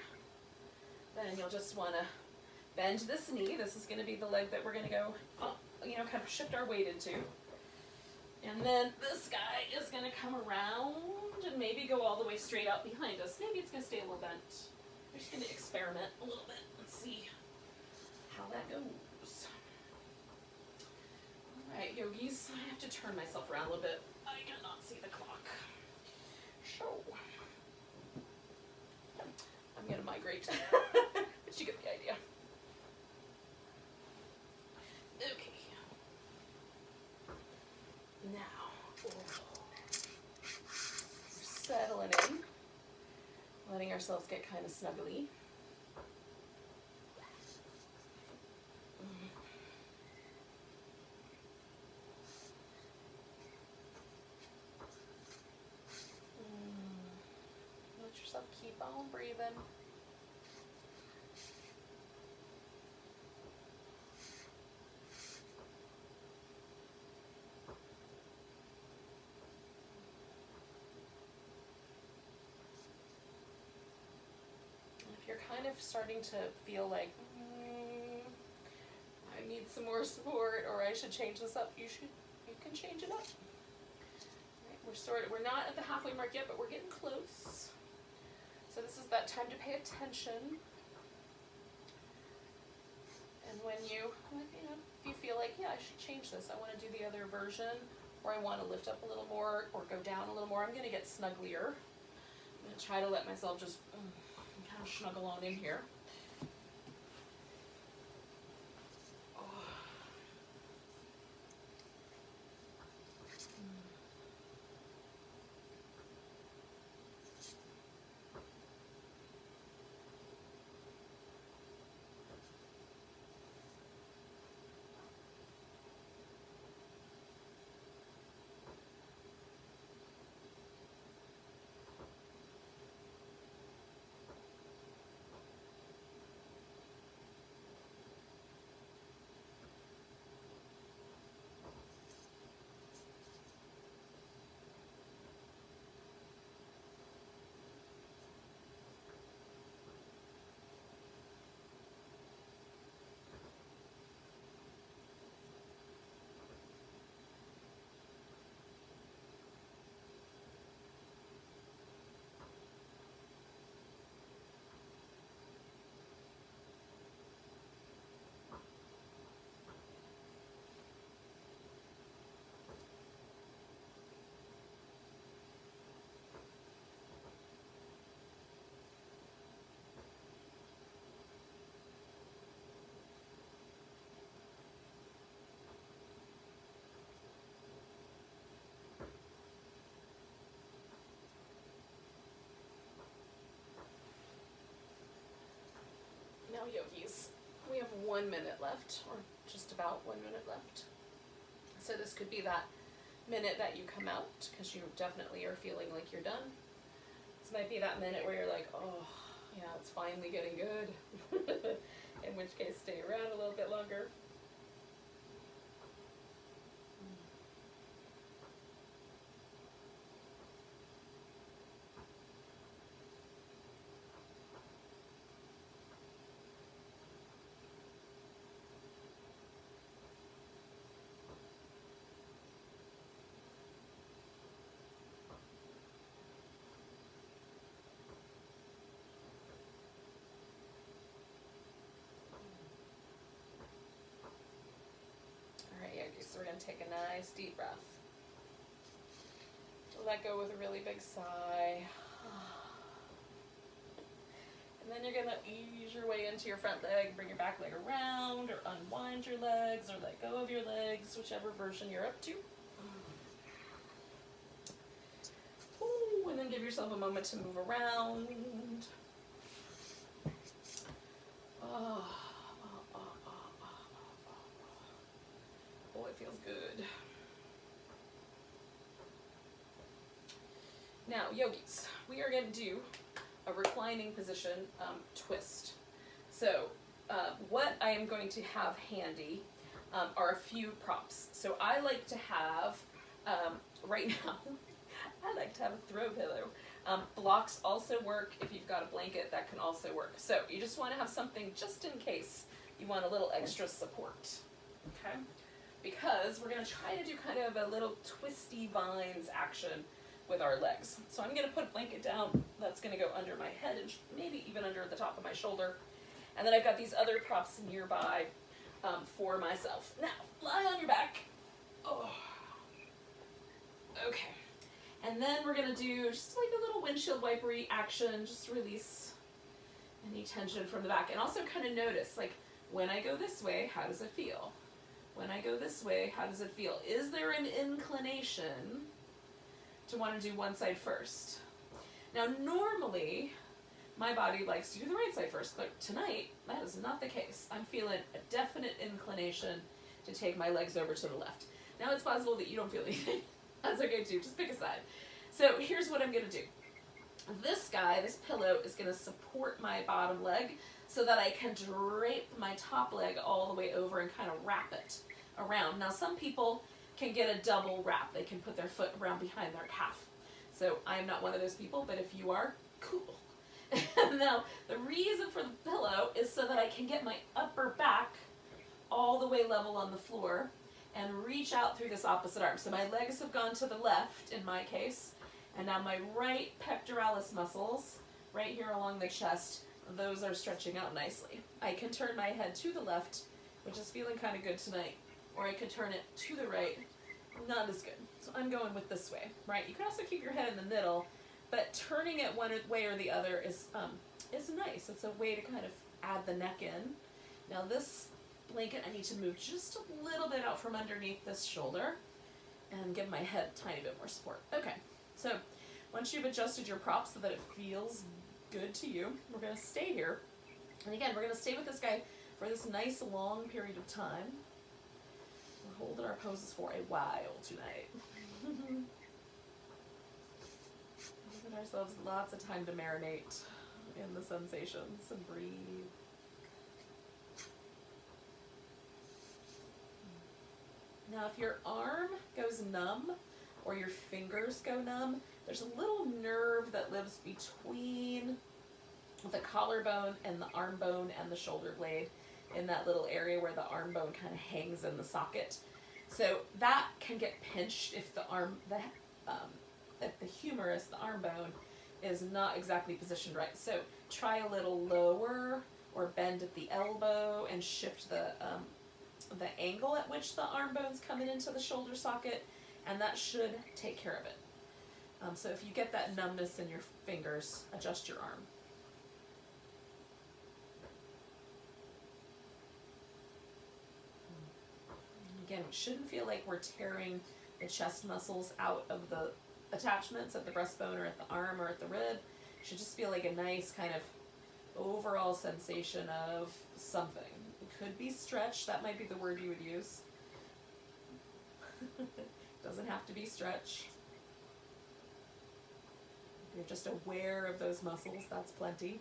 then you'll just want to bend this knee. This is going to be the leg that we're going to go, kind of shift our weight into. And then this guy is going to come around and maybe go all the way straight out behind us. Maybe it's going to stay a little bent. We're just going to experiment a little bit. Let's see how that goes. All right, yogis, I have to turn myself around a little bit. I cannot see the clock. So, I'm going to migrate. But you get the idea. Okay. Now, we're settling in, letting ourselves get kind of snuggly. Let yourself keep on breathing. You're kind of starting to feel like I need some more support, or I should change this up. You can change it up. Right, we're not at the halfway mark yet, but we're getting close. So this is that time to pay attention. And when if you feel like, yeah, I should change this, I want to do the other version, or I want to lift up a little more, or go down a little more, I'm going to get snugglier. I'm going to try to let myself just kind of snuggle on in here. Now, yogis, we have 1 minute left, or just about 1 minute left. So this could be that minute that you come out, because you definitely are feeling like you're done. This might be that minute where you're like, oh, yeah, it's finally getting good. In which case, stay around a little bit longer. So we're going to take a nice deep breath. Let go with a really big sigh. And then you're gonna ease your way into your front leg, bring your back leg around, or unwind your legs, or let go of your legs, whichever version you're up to. Ooh, and then give yourself a moment to move around. Oh, it feels good. Now, yogis, we are going to do a reclining position twist. So what I am going to have handy are a few props. So I like to have, right now, I like to have a throw pillow. Blocks also work. If you've got a blanket, that can also work. So you just want to have something just in case you want a little extra support, okay? Because we're going to try to do kind of a little twisty vines action with our legs. So I'm going to put a blanket down that's going to go under my head and maybe even under the top of my shoulder. And then I've got these other props nearby for myself. Now, lie on your back. Oh. Okay. And then we're going to do just like a little windshield wipery action, just release any tension from the back. And also kind of notice, like, when I go this way, how does it feel? When I go this way, how does it feel? Is there an inclination to want to do one side first? Now, normally, my body likes to do the right side first, but tonight, that is not the case. I'm feeling a definite inclination to take my legs over to the left. Now, it's possible that you don't feel anything. That's okay too, just pick a side. So here's what I'm gonna do. This guy, this pillow, is gonna support my bottom leg so that I can drape my top leg all the way over and kind of wrap it around. Now, some people can get a double wrap. They can put their foot around behind their calf. So I'm not one of those people, but if you are, cool. Now, the reason for the pillow is so that I can get my upper back all the way level on the floor and reach out through this opposite arm. So my legs have gone to the left in my case, and now my right pectoralis muscles, right here along the chest, those are stretching out nicely. I can turn my head to the left, which is feeling kind of good tonight, or I could turn it to the right, not as good. So I'm going with this way, right? You can also keep your head in the middle, but turning it one way or the other is nice. It's a way to kind of add the neck in. Now this blanket, I need to move just a little bit out from underneath this shoulder and give my head a tiny bit more support. Okay, so once you've adjusted your props so that it feels good to you, we're going to stay here. And again, we're going to stay with this guy for this nice long period of time. We're holding our poses for a while tonight. Giving ourselves lots of time to marinate in the sensations and breathe. Now, if your arm goes numb or your fingers go numb, there's a little nerve that lives between the collarbone and the arm bone and the shoulder blade, in that little area where the arm bone kind of hangs in the socket. So that can get pinched if the if the humerus, the arm bone, is not exactly positioned right. So try a little lower or bend at the elbow and shift the angle at which the arm bone's coming into the shoulder socket, and that should take care of it. So if you get that numbness in your fingers, adjust your arm. Again, we shouldn't feel like we're tearing the chest muscles out of the attachments at the breastbone or at the arm or at the rib. It should just feel like a nice kind of overall sensation of something. It could be stretch, that might be the word you would use. Doesn't have to be stretch. If you're just aware of those muscles, that's plenty.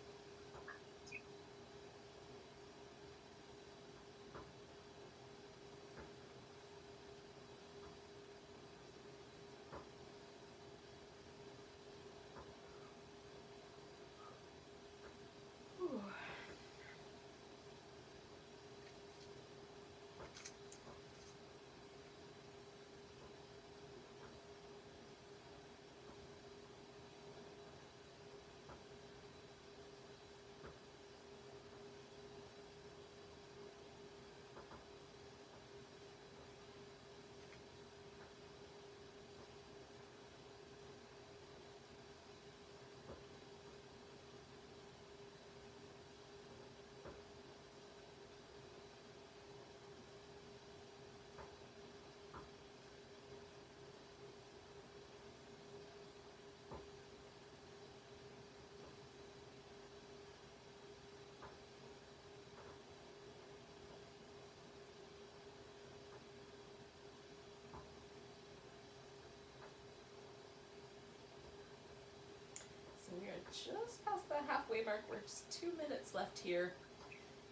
halfway mark. We're just 2 minutes left here.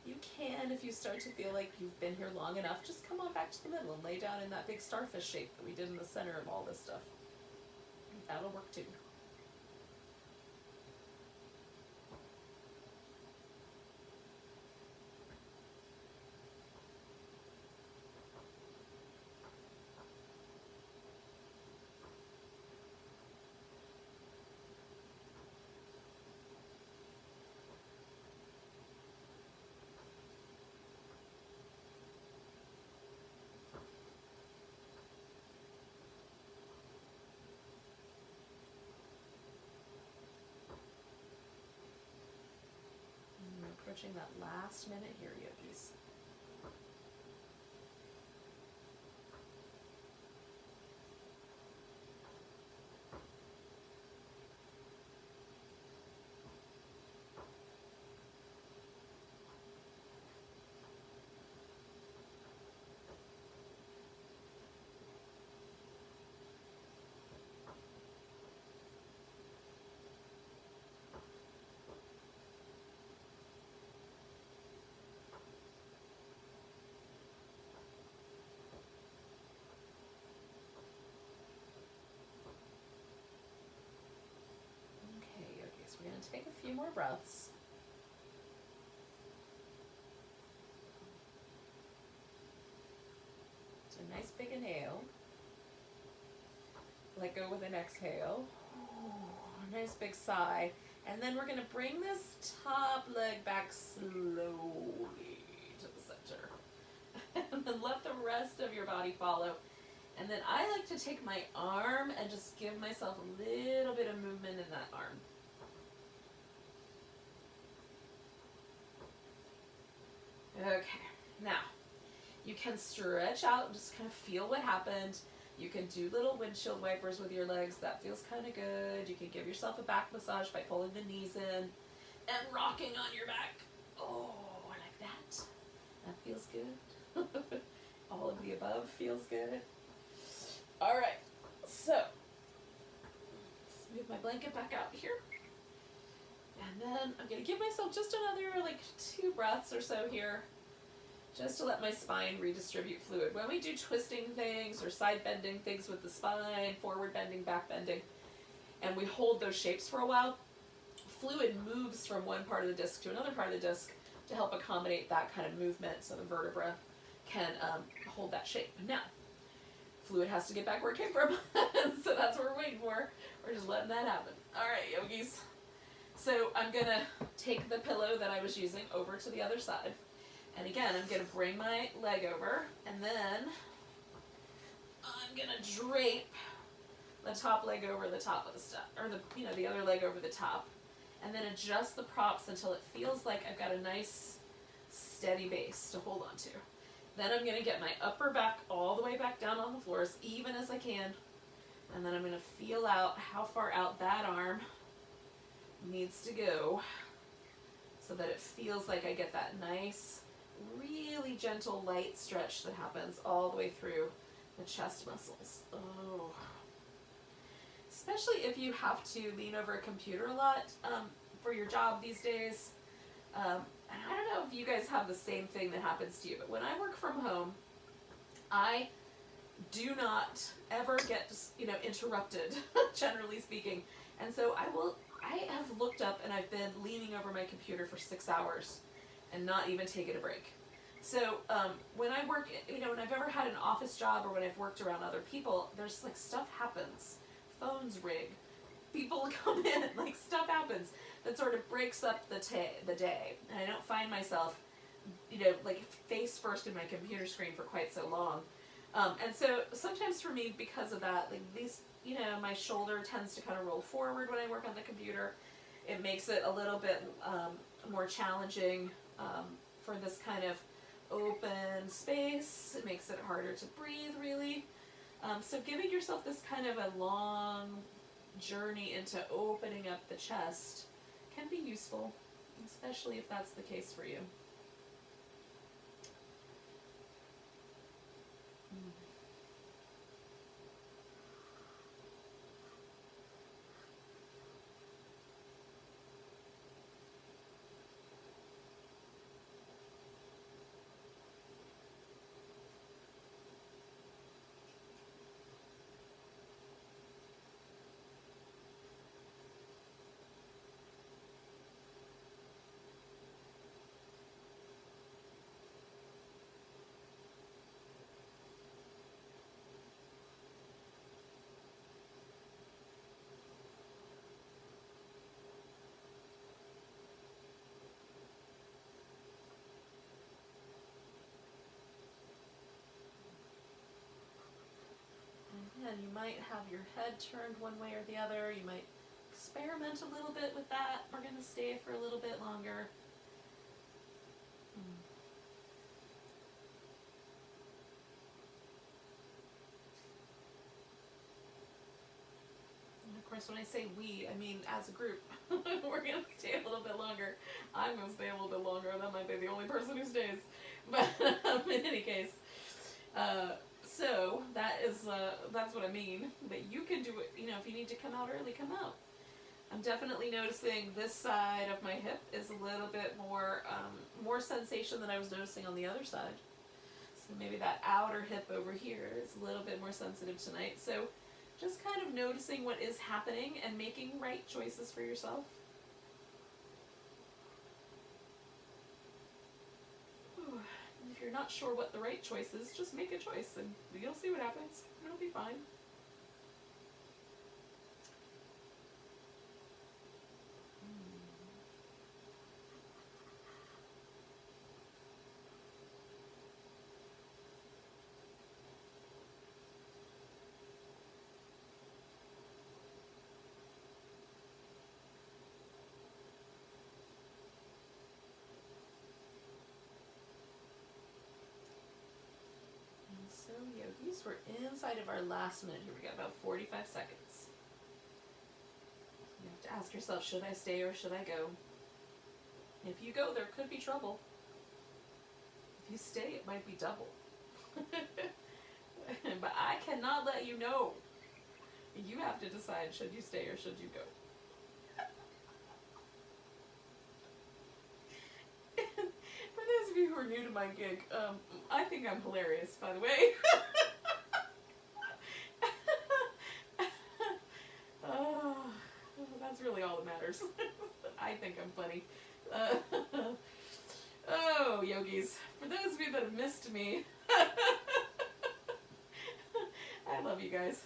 You can, if you start to feel like you've been here long enough, just come on back to the middle and lay down in that big starfish shape that we did in the center of all this stuff. That'll work too. Approaching that last minute here, yogis. We're going to take a few more breaths. So a nice big inhale. Let go with an exhale. Ooh, nice big sigh. And then we're going to bring this top leg back slowly to the center. And then let the rest of your body follow. And then I like to take my arm and just give myself a little bit of movement in that arm. Okay, now you can stretch out and just kind of feel what happened. You can do little windshield wipers with your legs. That feels kind of good. You can give yourself a back massage by pulling the knees in and rocking on your back. Oh, like that. That feels good. All of the above feels good. All right, so let's move my blanket back out here. And then I'm going to give myself just another like 2 breaths or so here, just to let my spine redistribute fluid. When we do twisting things or side bending things with the spine, forward bending, back bending, and we hold those shapes for a while, fluid moves from one part of the disc to another part of the disc to help accommodate that kind of movement so the vertebra can hold that shape. Now, fluid has to get back where it came from, so that's what we're waiting for. We're just letting that happen. All right, yogis. So I'm going to take the pillow that I was using over to the other side. And again, I'm going to bring my leg over, and then I'm going to drape the top leg over the top of the step, or the other leg over the top, and then adjust the props until it feels like I've got a nice steady base to hold on to. Then I'm going to get my upper back all the way back down on the floor as even as I can, and then I'm going to feel out how far out that arm needs to go so that it feels like I get that nice, really gentle, light stretch that happens all the way through the chest muscles. Oh. Especially if you have to lean over a computer a lot for your job these days. And I don't know if you guys have the same thing that happens to you, but when I work from home, I do not ever get interrupted, generally speaking. And so I have looked up and I've been leaning over my computer for 6 hours and not even taken a break. So when I work, when I've ever had an office job or when I've worked around other people, there's like stuff happens. Phones ring, people come in, like stuff happens that sort of breaks up the day. And I don't find myself, like face first in my computer screen for quite so long. And so sometimes for me, because of that, like these, my shoulder tends to kind of roll forward when I work on the computer. It makes it a little bit more challenging for this kind of open space. It makes it harder to breathe, really. So giving yourself this kind of a long journey into opening up the chest can be useful, especially if that's the case for you. Again, you might have your head turned one way or the other. You might experiment a little bit with that. We're going to stay for a little bit longer. And of course, when I say we, I mean as a group. We're going to stay a little bit longer. I'm going to stay a little bit longer. That might be the only person who stays. But in any case, so that's what I mean. But you can do it, you know, if you need to come out early, come out. I'm definitely noticing this side of my hip is a little bit more, more sensation than I was noticing on the other side. So maybe that outer hip over here is a little bit more sensitive tonight. So just kind of noticing what is happening and making right choices for yourself. If you're not sure what the right choice is, just make a choice and you'll see what happens. It'll be fine. So yogis, we're inside of our last minute here. We got about 45 seconds. You have to ask yourself, should I stay or should I go? If you go, there could be trouble. If you stay, it might be double. But I cannot let you know. You have to decide, should you stay or should you go? For those of you who are new to my gig, I think I'm hilarious, by the way. That's really all that matters. I think I'm funny. Oh, yogis. For those of you that have missed me, I love you guys.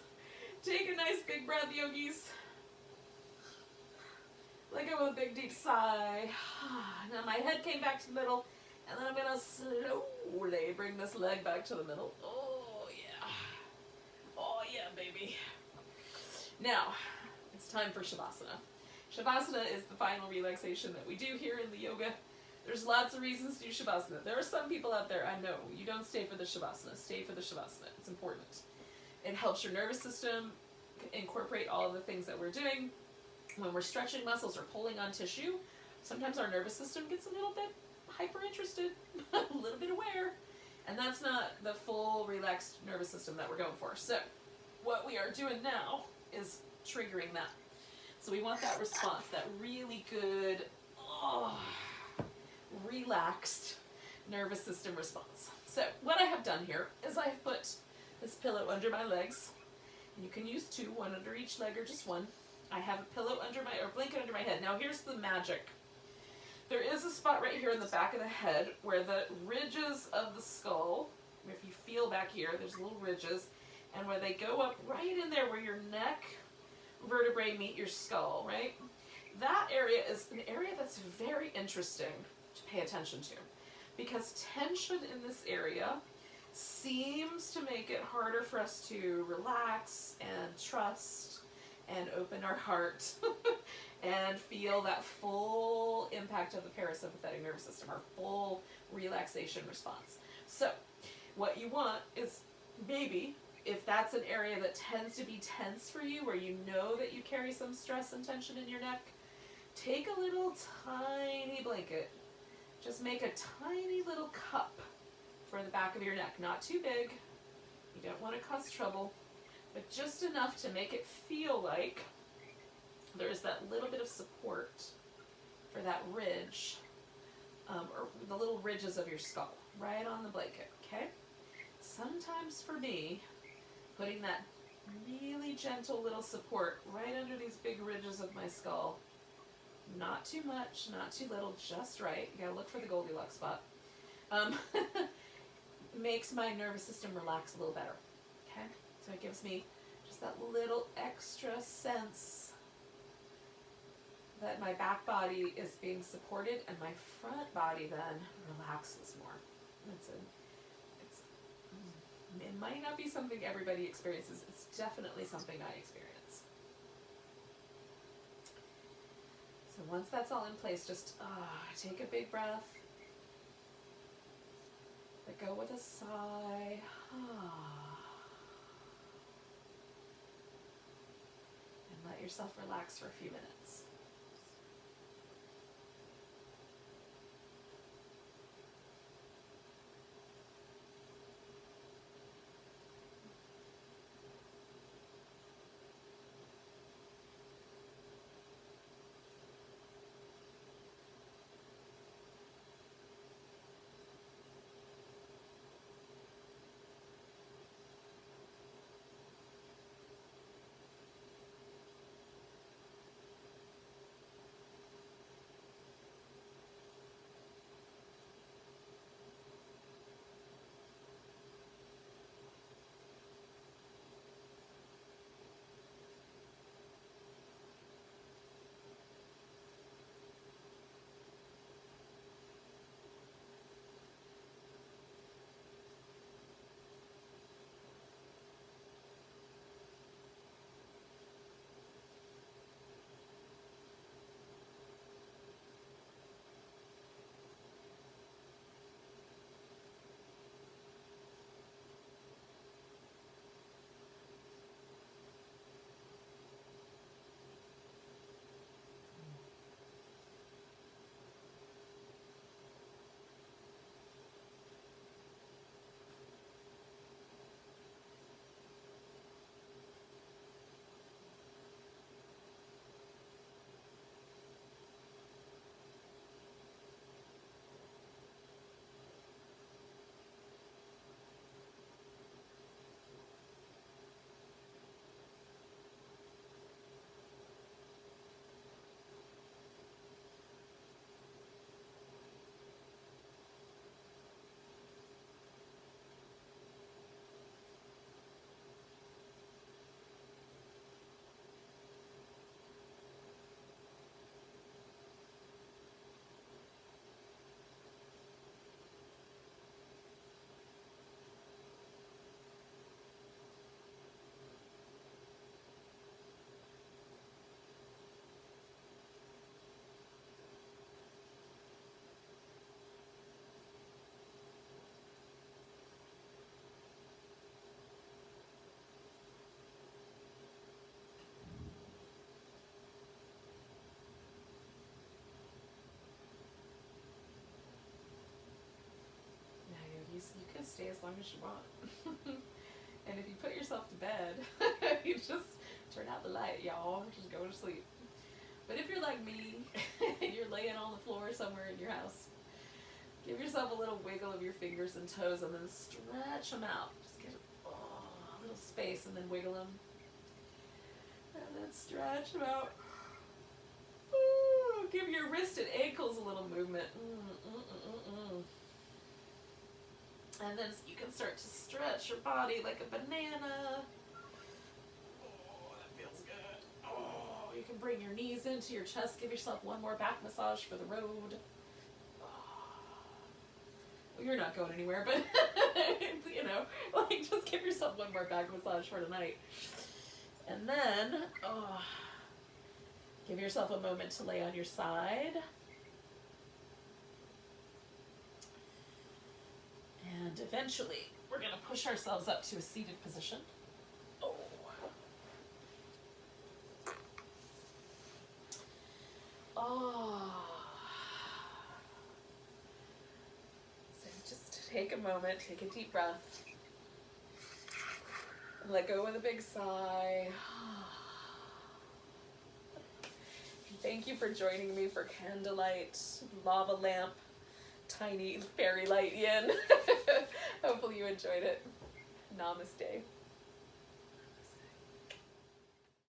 Take a nice big breath, yogis. Let go with a big deep sigh. Now my head came back to the middle, and then I'm going to slowly bring this leg back to the middle. Oh, yeah. Oh, yeah, baby. Now, it's time for Shavasana. Shavasana is the final relaxation that we do here in the yoga. There's lots of reasons to do Shavasana. There are some people out there, I know, you don't stay for the Shavasana. Stay for the Shavasana. It's important. It helps your nervous system incorporate all of the things that we're doing. When we're stretching muscles or pulling on tissue, sometimes our nervous system gets a little bit hyper interested, a little bit aware, and that's not the full relaxed nervous system that we're going for. So what we are doing now is triggering that. So we want that response, that really good, relaxed nervous system response. So what I have done here is I've put this pillow under my legs. You can use two, one under each leg or just one. I have a pillow under my, or blanket under my head. Now here's the magic. There is a spot right here in the back of the head where the ridges of the skull, if you feel back here, there's little ridges, and where they go up right in there where your neck vertebrae meet your skull, right? That area is an area that's very interesting to pay attention to, because tension in this area seems to make it harder for us to relax and trust and open our heart and feel that full impact of the parasympathetic nervous system, our full relaxation response. So what you want is, maybe if that's an area that tends to be tense for you, where you know that you carry some stress and tension in your neck, take a little tiny blanket. Just make a tiny little cup for the back of your neck. Not too big. You don't want to cause trouble, but just enough to make it feel like there's that little bit of support for that ridge, or the little ridges of your skull, right on the blanket, okay? Sometimes for me, putting that really gentle little support right under these big ridges of my skull, not too much, not too little, just right, you gotta look for the Goldilocks spot, makes my nervous system relax a little better, okay? So it gives me just that little extra sense that my back body is being supported and my front body then relaxes more. It's It might not be something everybody experiences. It's definitely something I experience. So once that's all in place, just take a big breath. Let go with a sigh. And let yourself relax for a few minutes. You can stay as long as you want. And if you put yourself to bed, you just turn out the light, y'all. Just go to sleep. But if you're like me, and you're laying on the floor somewhere in your house, give yourself a little wiggle of your fingers and toes and then stretch them out. Just get a little space and then wiggle them. And then stretch them out. Ooh, give your wrist and ankles a little movement. And then you can start to stretch your body like a banana. Oh, that feels good. Oh, you can bring your knees into your chest. Give yourself one more back massage for the road. Oh. Well, you're not going anywhere, but you know, like just give yourself one more back massage for tonight. And then, give yourself a moment to lay on your side. And eventually, we're going to push ourselves up to a seated position. Oh. So just take a moment, take a deep breath. And let go with a big sigh. Thank you for joining me for candlelight, lava lamp, tiny fairy light yin. Hopefully you enjoyed it. Namaste.